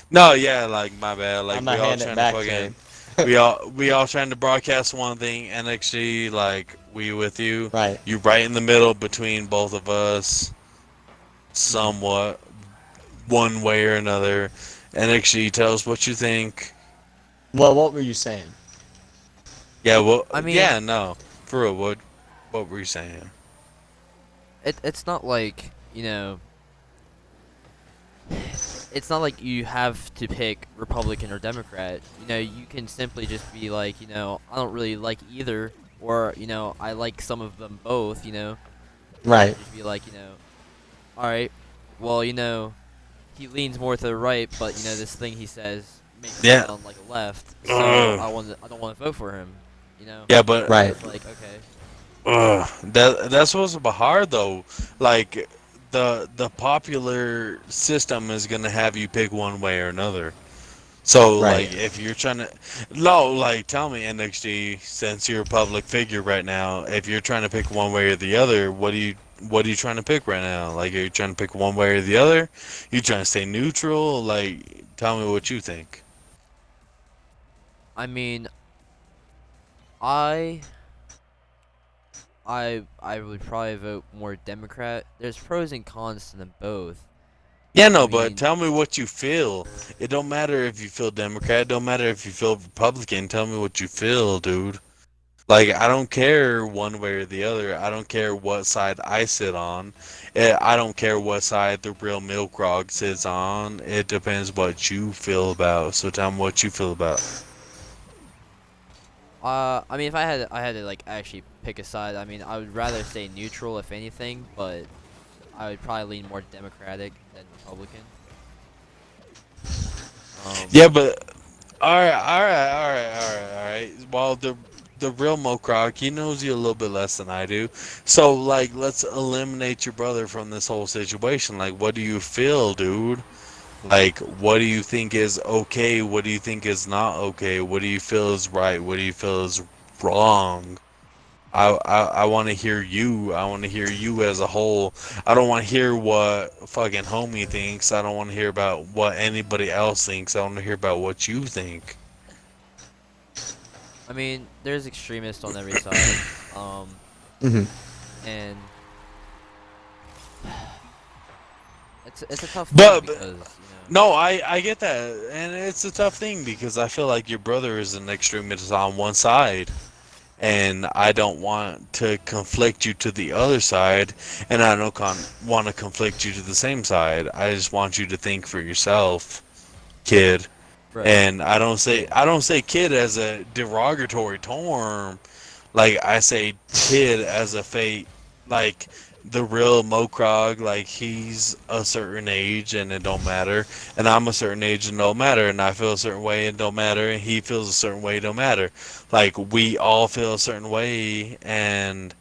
no, yeah, like my bad. I'm Like gonna we all hand it trying to back to him. fucking, we all trying to broadcast one thing. NXG, like we with you. Right. You right in the middle between both of us. Mhm. Somewhat, one way or another, and actually tell us what you think. Well, what were you saying? Yeah, well, I mean, yeah, no, for real. What were you saying? it's not like, it's not like you have to pick Republican or Democrat. You can simply just be like, I don't really like either, or, I like some of them both, and you Right. can just be like, all right, well, he leans more to the right, but this thing he says makes him Yeah, sound like a left, so ugh. I don't want to vote for him, Yeah, but and Right. it's like, okay, that's supposed to be hard though. Like the popular system is gonna have you pick one way or another. So Right. like if you're trying to, no, like tell me NXT, since you're a public figure right now, if you're trying to pick one way or the other, what are you trying to pick right now? Like are you trying to pick one way or the other? You trying to stay neutral? Like tell me what you think. I mean, I I would probably vote more Democrat. There's pros and cons to them both. Yeah, I no, but mean, tell me what you feel. It don't matter if you feel Democrat, it don't matter if you feel Republican. Tell me what you feel, dude. Like, I don't care one way or the other. I don't care what side I sit on. I don't care what side the real Milk Frog sits on. It depends what you feel about. So tell me what you feel about. I mean, if I had to like actually pick a side, I mean, I would rather stay neutral if anything, but I would probably lean more Democratic than Republican. Yeah, but alright, alright, alright, alright, alright. Well, the real Mocrog, he knows you a little bit less than I do. So, like, let's eliminate your brother from this whole situation. Like, what do you feel, dude? Like, what do you think is okay? What do you think is not okay? What do you feel is right? What do you feel is wrong? I want to hear you. I want to hear you as a whole. I don't want to hear what fucking homie thinks. I don't want to hear about what anybody else thinks. I want to hear about what you think. I mean, there's extremists on every side, Hmm. and it's a tough thing But because no, I get that, and it's a tough thing because I feel like your brother is an extremist on one side, and I don't want to conflict you to the other side, and I don't want to conflict you to the same side. I just want you to think for yourself, kid. right. And I don't say kid as a derogatory term. Like I say kid as a fate, like the real Mocrog, like he's a certain age and it don't matter, and I'm a certain age and it don't matter, and I feel a certain way and it don't matter, and he feels a certain way, it don't matter. Like we all feel a certain way, and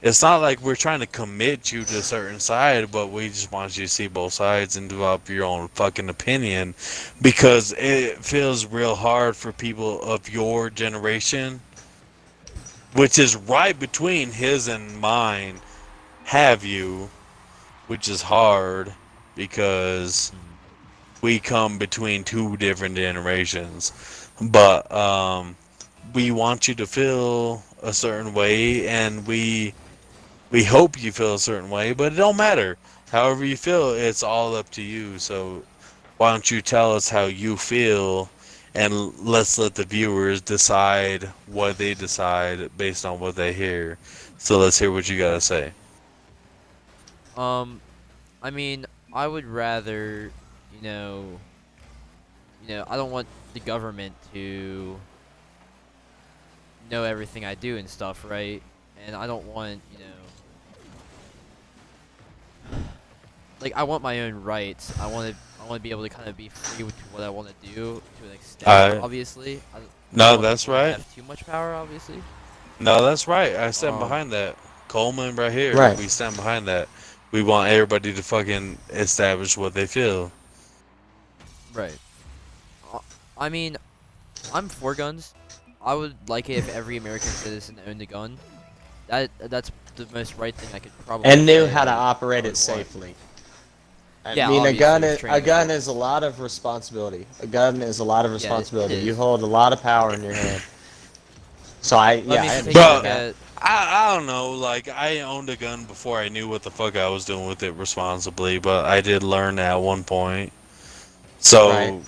it's not like we're trying to commit you to a certain side, but we just want you to see both sides and develop your own fucking opinion, because it feels real hard for people of your generation, which is right between his and mine, have you, which is hard because we come between two different generations. But we want you to feel a certain way, and we hope you feel a certain way, but it don't matter. However you feel, it's all up to you. So why don't you tell us how you feel, and let's let the viewers decide what they decide based on what they hear. So let's hear what you gotta say. Um, I mean, I would rather, you know, I don't want the government to know everything I do and stuff, right? And I don't want, like I want my own rights. I want to be able to kind of be free with what I want to do to an extent. I Obviously, I don't No, want that's people to right. have too much power. Obviously. No, that's right. I stand Um. behind that. Coleman right here. Right. We stand behind that. We want everybody to fucking establish what they feel. Right. Uh, I mean, I'm for guns. I would like it if every American citizen owned a gun. That's the most right thing I could probably And knew say. how to I operate it would want. safely. I Yeah, mean, obviously with a training, of gun is course. a lot of responsibility. A gun is a lot of Yeah, it responsibility. You is. hold a lot of power in your hand. So But I yeah, mean, I if you take a understand look Bro, that. at, I don't know. Like, I owned a gun before I knew what the fuck I was doing with it responsibly, but I did learn at one point. Right. So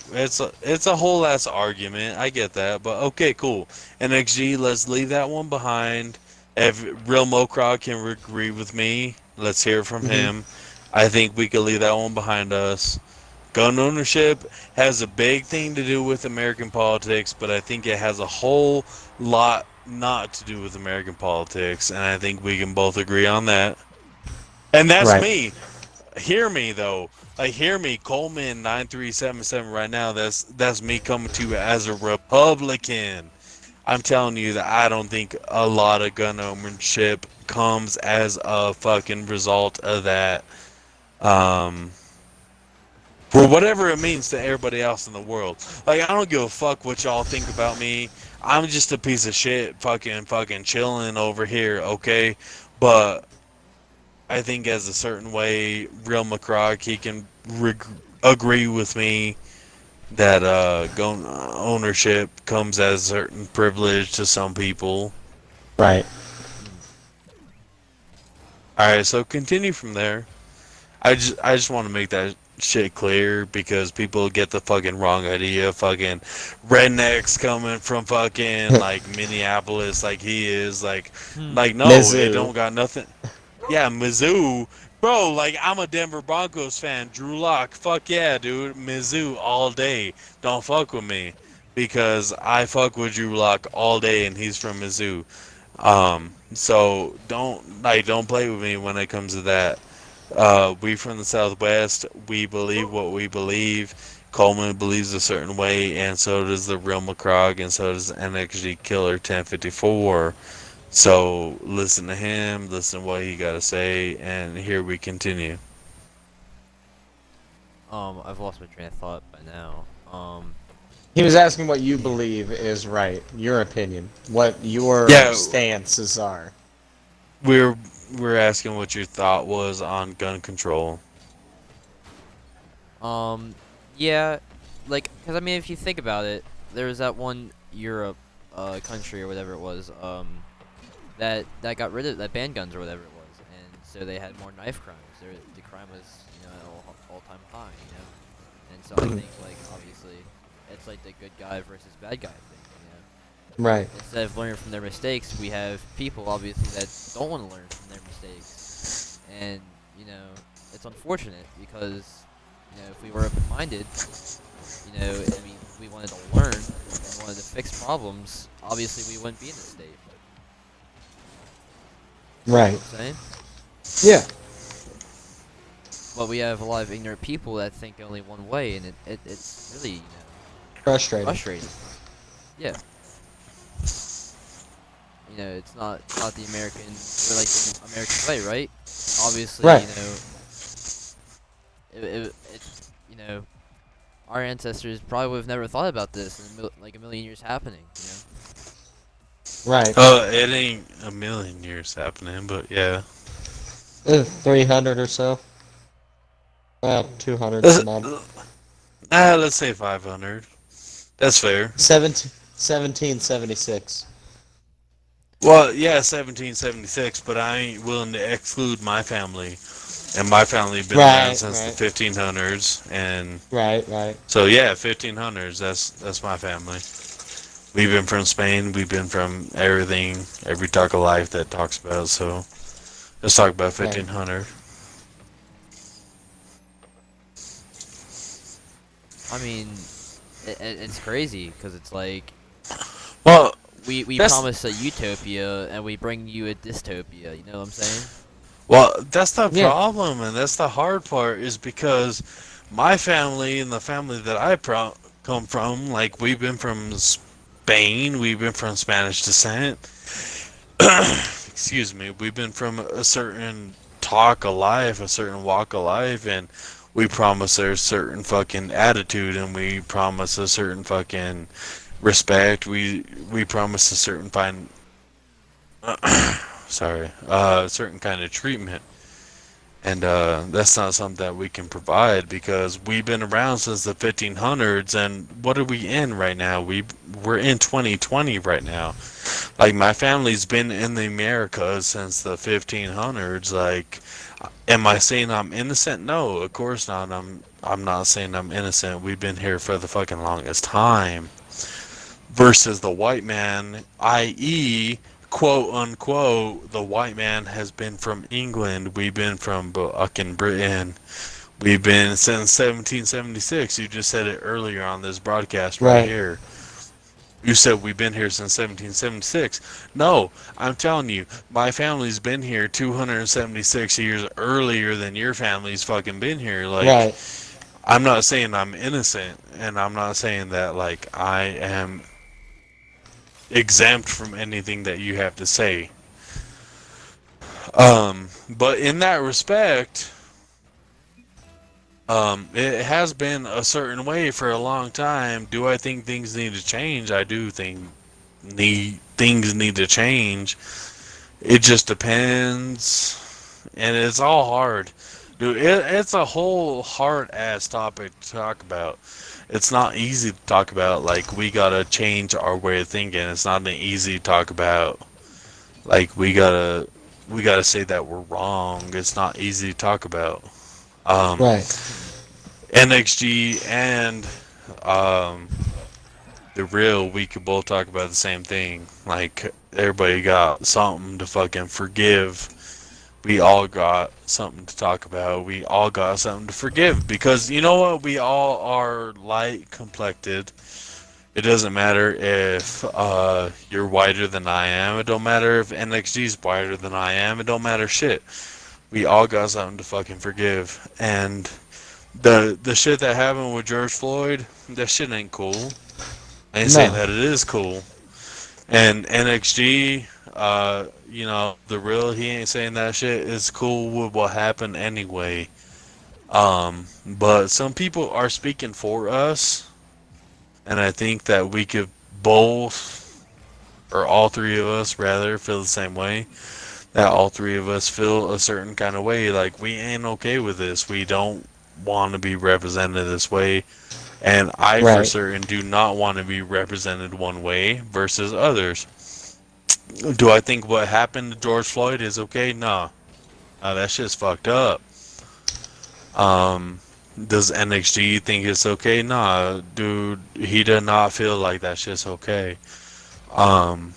it's a whole ass argument. I get that, but okay, cool. NXG, let's leave that one behind. If real Mocrog can agree with me, let's hear from Hmm. him. I think we could leave that one behind us. Gun ownership has a big thing to do with American politics, but I think it has a whole lot not to do with American politics, and I think we can both agree on that. And that's Right. me. Hear me though. Like hear me, Coleman 9377 right now. That's me coming to you as a Republican. I'm telling you that I don't think a lot of gun ownership comes as a fucking result of that. Um, for whatever it means to everybody else in the world. Like I don't give a fuck what y'all think about me. I'm just a piece of shit, fucking chilling over here, okay? But I think as a certain way, real Mocrog, he can agree with me that gun ownership comes as a certain privilege to some people. Right. mm, All right, so continue from there. I just want to make that shit clear because people get the fucking wrong idea. Fucking rednecks coming from fucking like Minneapolis, like he is hmm, like no, it Mizzou. don't got nothing. Yeah, Mizzou, bro. Like I'm a Denver Broncos fan. Drew Lock, fuck yeah, dude. Mizzou all day. Don't fuck with me because I fuck with Drew Lock all day and he's from Mizzou. So don't play with me when it comes to that. We from the Southwest, we believe what we believe. Coleman believes a certain way, and so does the real Mocrog, and so does NXG Killer 1054. So listen to him, listen to what he got to say, and here we continue. I've lost my train of thought by now. He was asking what you Damn. believe is right, your opinion, what your Yeah, stances are. we're we're asking what your thought was on gun control. Um, yeah, like, cause I mean, if you think about it, there was that one Europe, country or whatever it was, that got rid of that banned guns or whatever it was, and so they had more knife crimes. The crime was, at all-time high, and so I think like obviously, it's like the good guy versus bad guy thing. Right. Instead of learning from their mistakes, we have people obviously that don't want to learn from their mistakes, and it's unfortunate because if we were open-minded, I mean, we wanted to learn and wanted to fix problems, obviously we wouldn't be in this state. You know Right. what I'm saying? Yeah. but we have a lot of ignorant people that think only one way, and it's really Frustrating. frustrating. Yeah, it's not the American or like the American way, right? Obviously, Right. it's our ancestors probably would have never thought about this in like a million years happening. Right. It ain't a million years happening, but yeah. 300 or so. Well, 200 Let's, some odd. let's say 500. That's fair. 1776. Well, yeah, 1776, but I ain't willing to exclude my family. And my family been around Right, since the right. 1500s, and Right. so yeah, 1500s. That's my family. We've been from Spain. We've been from everything, every talk of life that talks about. So let's talk about Right. 1500. I mean, it's crazy because it's like Well, we that's promise a utopia and we bring you a dystopia. You know what I'm saying? that's the Yeah. problem, and that's the hard part. Is because my family and the family that I come from, like we've been from Spain. We've been from Spanish descent. Excuse me. We've been from a certain talk of life, a certain walk of life, and we promise a certain fucking attitude, and we promise a certain fucking respect. We promise a certain fine, sorry, certain kind of treatment. And that's not something that we can provide because we've been around since the 1500s. And what are we in right now? We're in 2020 right now. Like my family's been in the Americas since the 1500s. Like, am I saying I'm innocent? No, of course not. I'm not saying I'm innocent. We've been here for the fucking longest time. Versus the white man, i.e., quote unquote, the white man has been from England. We've been from fucking Britain. We've been since 1776. You just said it earlier on this broadcast right Right. here. You said we've been here since 1776. No, I'm telling you, my family's been here 276 years earlier than your family's fucking been here. Like, Right. I'm not saying I'm innocent, and I'm not saying that, like, I am exempt from anything that you have to say. But in that respect, it has been a certain way for a long time. Do I think things need to change? I do think things need to change. It just depends, and it's all hard. Dude, it's a whole hard ass topic to talk about. It's not easy to talk about. Like we gotta change our way of thinking. It's not an easy to talk about. Like we gotta say that we're wrong. It's not easy to talk about. Um, Right. NXG and um, the real, we could both talk about the same thing. Like everybody got something to fucking forgive. We all got something to talk about. We all got something to forgive because you know what? We all are light complected. It doesn't matter if you're whiter than I am. It don't matter if NXG's whiter than I am. It don't matter shit. We all got something to fucking forgive. And the shit that happened with George Floyd, that shit ain't cool. I ain't saying No. that it is cool. And NXG, the real, he ain't saying that shit is cool with what happened anyway. But some people are speaking for us, and I think that we could both, or all three of us rather, feel the same way. That all three of us feel a certain kind of way, like we ain't okay with this. We don't want to be represented this way. And I, for Right. certain, do not want to be represented one way versus others. Do I think what happened to George Floyd is okay? No. That shit's fucked up. Um, does NXG think it's okay? Nah, dude, he did not feel like that shit's okay. Um,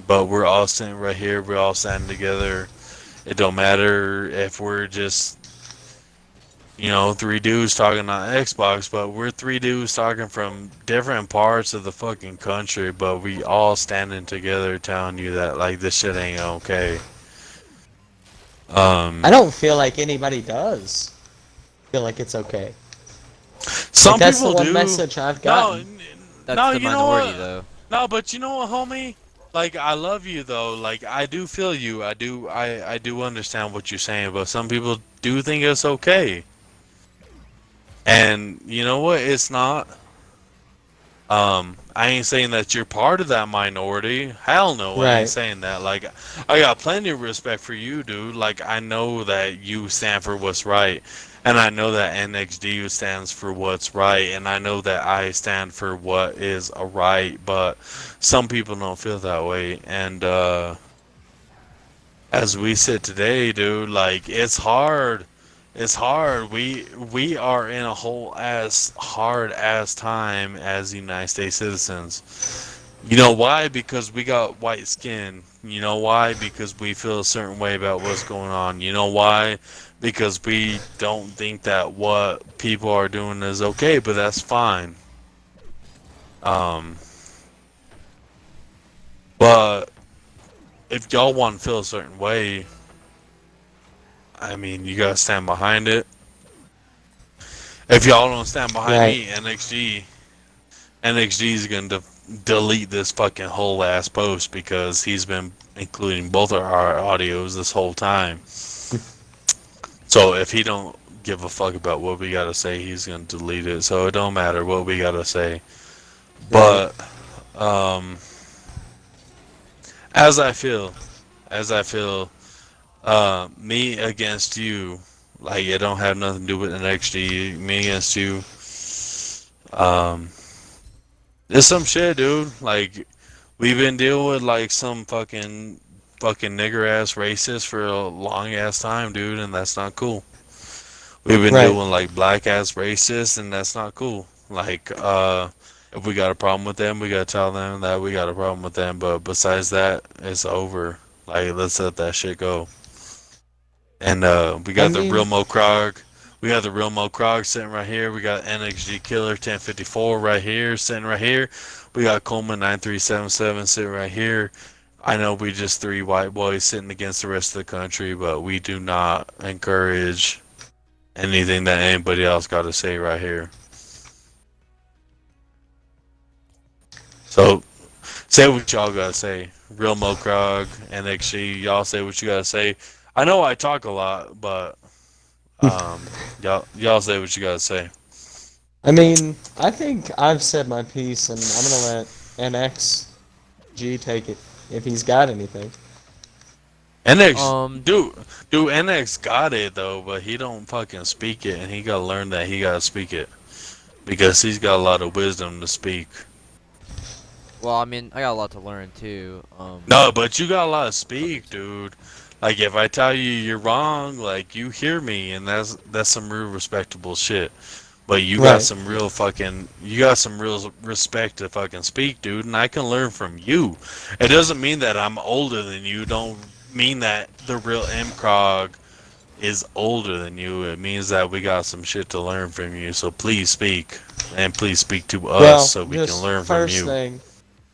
but we're all sitting right here. We're all standing together. It don't matter if we're just, three dudes talking on Xbox, but we're three dudes talking from different parts of the fucking country, but we all standing together telling you that, like, this shit ain't okay. I don't feel like anybody does. feel like it's okay. Like Some that's the people one do. message I've No, gotten. That's no, the you know minority, what? though. No, but you know what, homie? Like, I love you though. Like, I do feel you. I do understand what you're saying. But some people do think it's okay, and you know what? It's not. I ain't saying that you're part of that minority. Hell no, I ain't Right. saying that. Like, I got plenty of respect for you, dude. Like, I know that you stand for what's right, and I know that NXD stands for what's right, and I know that I stand for what is a right, but some people don't feel that way, and, as we sit today, dude, like it's hard. It's hard. We are in a whole ass hard ass time as United States citizens. You know why? Because we got white skin. You know why? Because we feel a certain way about what's going on. You know why? Because we don't think that what people are doing is okay, but that's fine. Um, but if y'all want to feel a certain way, I mean, you gotta stand behind it. If y'all don't stand behind Right. me, NXG is gonna delete this fucking whole ass post because he's been including both of our audios this whole time. So if he don't give a fuck about what we gotta say, he's gonna delete it. So it don't matter what we gotta say. Right. But um, as I feel, as I feel, me against you, like it don't have nothing to do with NXG. Me against you. Um, It's some shit, dude. Like, we've been dealing with like some fucking nigger ass racist for a long ass time, dude, and that's not cool. We've been Right. doing like black ass racist, and that's not cool. Like, if we got a problem with them, we gotta tell them that we got a problem with them. But besides that, it's over. Like, let's let that shit go. And we I got the real mean, Mocrog. We got the real Mocrog sitting right here. We got NXG Killer 1054 right here, sitting right here. We got Coleman 9377 sitting right here. I know we just three white boys sitting against the rest of the country, but we do not encourage anything that anybody else got to say right here. So say what y'all gotta say. Real Mocrog, NXG, y'all say what you gotta say. I know I talk a lot, but y'all say what you gotta say. I mean, I think I've said my piece, and I'm gonna let NXG take it if he's got anything. NX, Um, dude, NX got it though, but he don't fucking speak it, and he gotta learn that he gotta speak it because he's got a lot of wisdom to speak. well, I mean, I got a lot to learn too. No, but you got a lot to speak, dude. Like if I tell you you're wrong, like you hear me, and that's some real respectable shit. But Right. you got some real respect to fucking speak, dude, and I can learn from you. It doesn't mean that I'm older than you. Don't mean that the real MCrog is older than you. It means that we got some shit to learn from you. So please speak, and please speak to us Well, so we can just learn from you.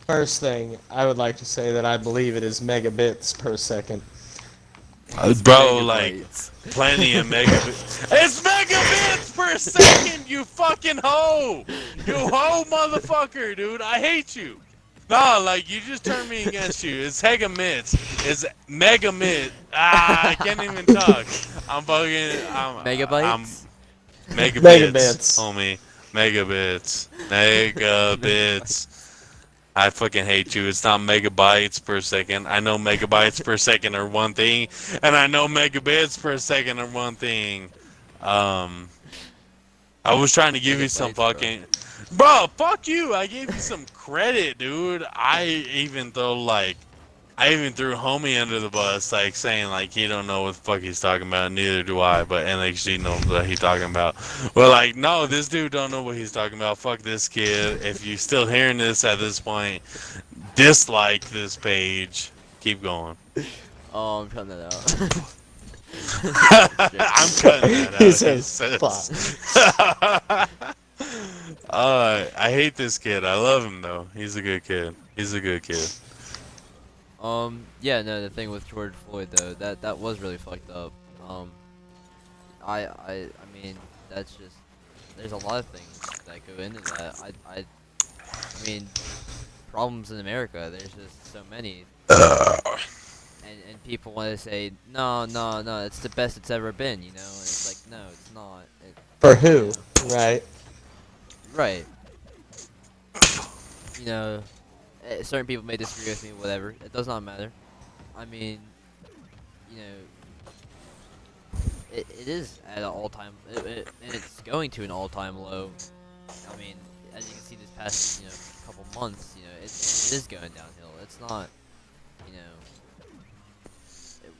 first thing, I would like to say that I believe it is megabits per second. it's Bro, like megabytes. plenty of megabits. It's megabits per second, you fucking hoe! You hoe motherfucker, dude. I hate you. No, like you just turned me against you. It's hegamits. It's megamit. Ah, I can't even talk. I'm Megabytes? megabits, Megabits. homie. Megabits. Megabits. I fucking hate you. It's not megabytes per second. I know megabytes per second are one thing, and I know megabits per second are one thing. Um, I was trying to give you some Megabytes, bro. fucking, bro. Fuck you. I gave you some credit, dude. I even threw homie under the bus, like saying like he don't know what the fuck he's talking about. Neither do I, but NXG knows what he's talking about. Well, like no, this dude don't know what he's talking about. Fuck this kid. If you still hearing this at this point, dislike this page. Keep going. Oh, I'm cutting that out. I'm Joking. cutting that He out. He says, "Fuck." says. I hate this kid. I love him though. He's a good kid. He's a good kid. Yeah, no, the thing with George Floyd though, that was really fucked up. Um, I mean, that's just there's a lot of things that go into that. I mean, problems in America. There's just so many, and people want to say no, no, no. It's the best it's ever been, you know. And it's like no, it's not. For You who? know, Right. right? You know, certain people may disagree with me. Whatever. It does not matter. I mean, you know, it is at an all-time. And it's going to an all-time low. I mean, as you can see, this past couple months, it is going downhill. It's not, you know,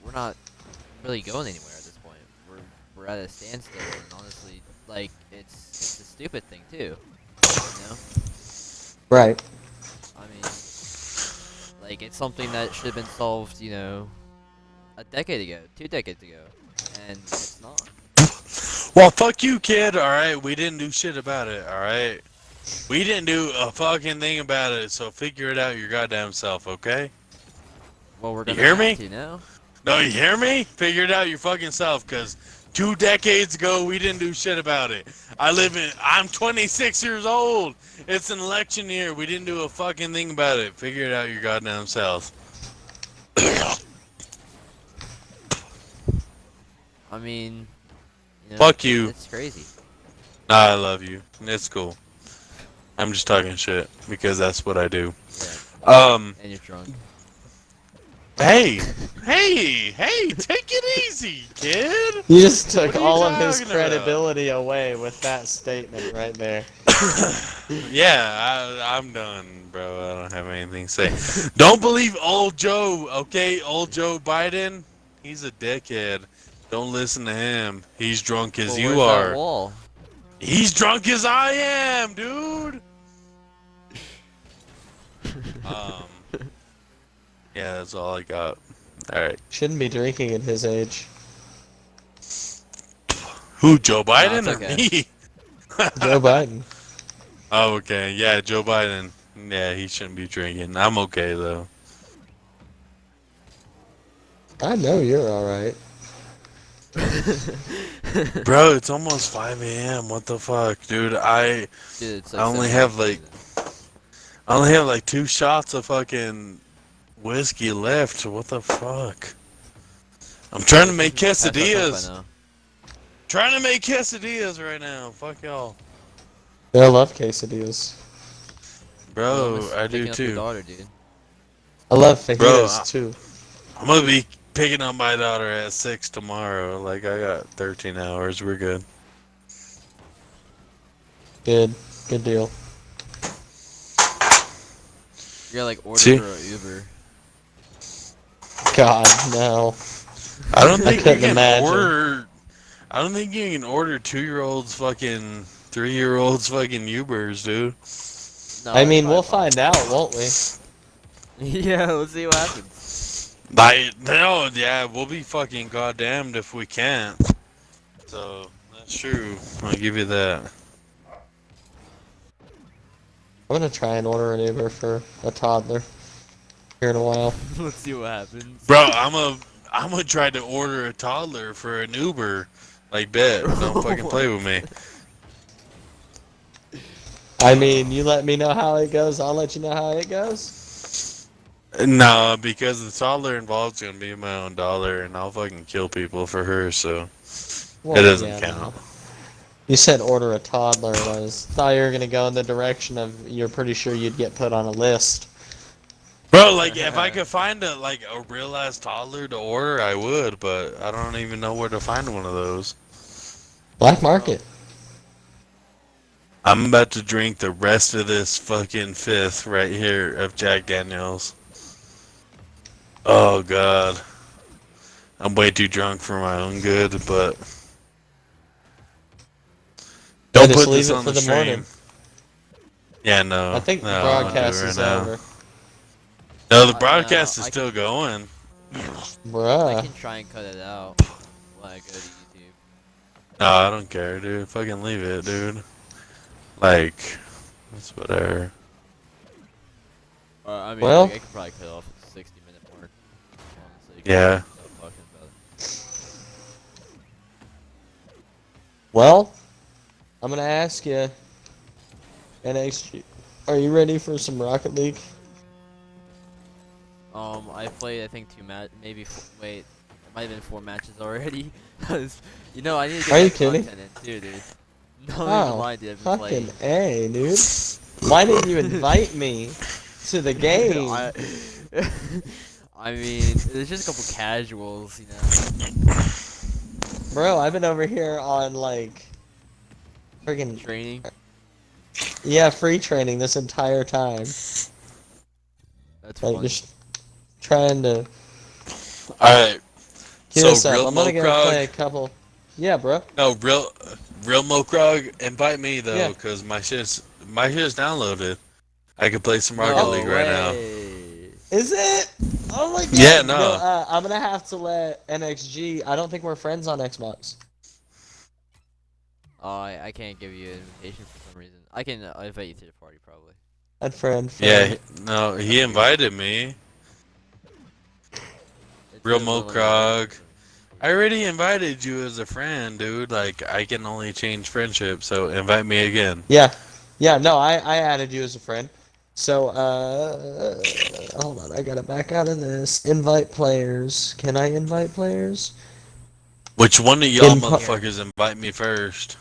we're not really going anywhere at this point. We're at a standstill, and honestly, like it's a stupid thing too. You know, Right. I mean, like it's something that should have been solved, a decade ago, 2 decades ago, and it's not. Well, fuck you, kid. All right, we didn't do shit about it. All right, we didn't do a fucking thing about it. So figure it out your goddamn self, okay? Well, we're You gonna hear have me? to now. No, you hear me? Figure it out your fucking self, cause 2 decades ago we didn't do shit about it. I'm 26 years old. It's an election year. We didn't do a fucking thing about it. Figure it out your goddamn self. I mean, Fuck you. it's crazy. Nah, I love you. It's cool. I'm just talking shit because that's what I do. Yeah, Um, and you're drunk. hey, take it easy, kid. You just took What are you all of his talking about? credibility away with that statement right there. Yeah, I'm done, bro. I don't have anything to say. Don't believe old Joe, okay? Old Joe Biden, he's a dickhead. Don't listen to him. He's drunk as Well, you where's that are. wall? He's drunk as I am, dude. Um, yeah, that's all I got. All right. Shouldn't be drinking at his age. Who, Joe Nah, Biden it's or okay. me? Joe Biden. Oh, okay. Yeah, Joe Biden. Yeah, he shouldn't be drinking. I'm okay though. I know you're alright. Bro, it's almost 5 a.m. What the fuck, dude? I Dude, it's I like only 7 have a.m. like I only have like 2 shots of fucking whiskey left. What the fuck? I'm trying to make Pass that drunk by quesadillas. now. Trying to make quesadillas right now. Fuck y'all. I love quesadillas. Bro, Almost I do picking up your too. daughter, dude. I love Bro, fajitas too. I'm gonna be picking up my daughter at 6 tomorrow. Like, I got 13 hours. We're good. Good. Good deal. You gotta like order See? her an Uber. God, no. I don't I think you couldn't can imagine. order. I don't think you can order 2-year-olds fucking 3-year-olds fucking Ubers, dude. No, I it's mean, probably we'll find possible. out, won't we? Yeah, let's see what happens. No, yeah, we'll be fucking goddamned if we can't. So that's true. I'll give you that. I'm gonna try and order an Uber for a toddler here in a while. Let's see what happens. Bro, I'm gonna try to order a toddler for an Uber. Like, bet. Don't Oh fucking play with me. I mean, you let me know how it goes, I'll let you know how it goes. No, because the toddler involved's gonna be my own dollar, and I'll fucking kill people for her. So Well, it doesn't yeah, count. no. You said order a toddler, and I thought you were gonna go in the direction of you're pretty sure you'd get put on a list. Bro, like if I could find a real ass toddler to order, I would, but I don't even know where to find one of those. Black market. I'm about to drink the rest of this fucking fifth right here of Jack Daniels. Oh god. I'm way too drunk for my own good, but Yeah, don't just put leave this it on for the the stream. morning. Yeah, no. I think No, the I won't do broadcast it is right now. over. No, the No, broadcast is I still going. I Bruh. can try and cut it out when I go to YouTube. No, I don't care, dude. Fucking leave it, dude. Like, it's whatever. I mean, Well- I could probably cut off at the 60-minute mark. Honestly, Yeah. stop talking about it. Well, I'm gonna ask you, NXG, are you ready for some Rocket League? I played I think wait, it might have been 4 matches already. 'Cause, I need to get Are you that kidding? content in too, dude. Don't even Oh, lie, dude. I've been fucking playing. A, dude. Why didn't you invite me to the game? I, I mean, there's just a couple casuals. Bro, I've been over here on, like, friggin', Training. yeah, free training this entire time. That's Like, funny. just trying to Alright, cue so this up. real I'm gonna go Mocrog. play a couple. Yeah, bro. No, real Mocrog. Invite me Yeah. though, cause my shit's downloaded. I could play some Rocket League No right now. way. Is it? Oh my Yeah, god. No, no. I'm gonna have to let NXG. I don't think we're friends on Xbox. Oh, I can't give you an invitation for some reason. I can invite you to the party probably. That friend. Yeah, no. He invited me. It's Real a willing invite. Mocrog. I already invited you as a friend, dude. Like, I can only change friendship, so invite me again. Yeah. Yeah, no, I added you as a friend. So, hold on, I gotta back out of this. Invite players. Can I invite players? Which one of y'all In Here. motherfuckers invite me first?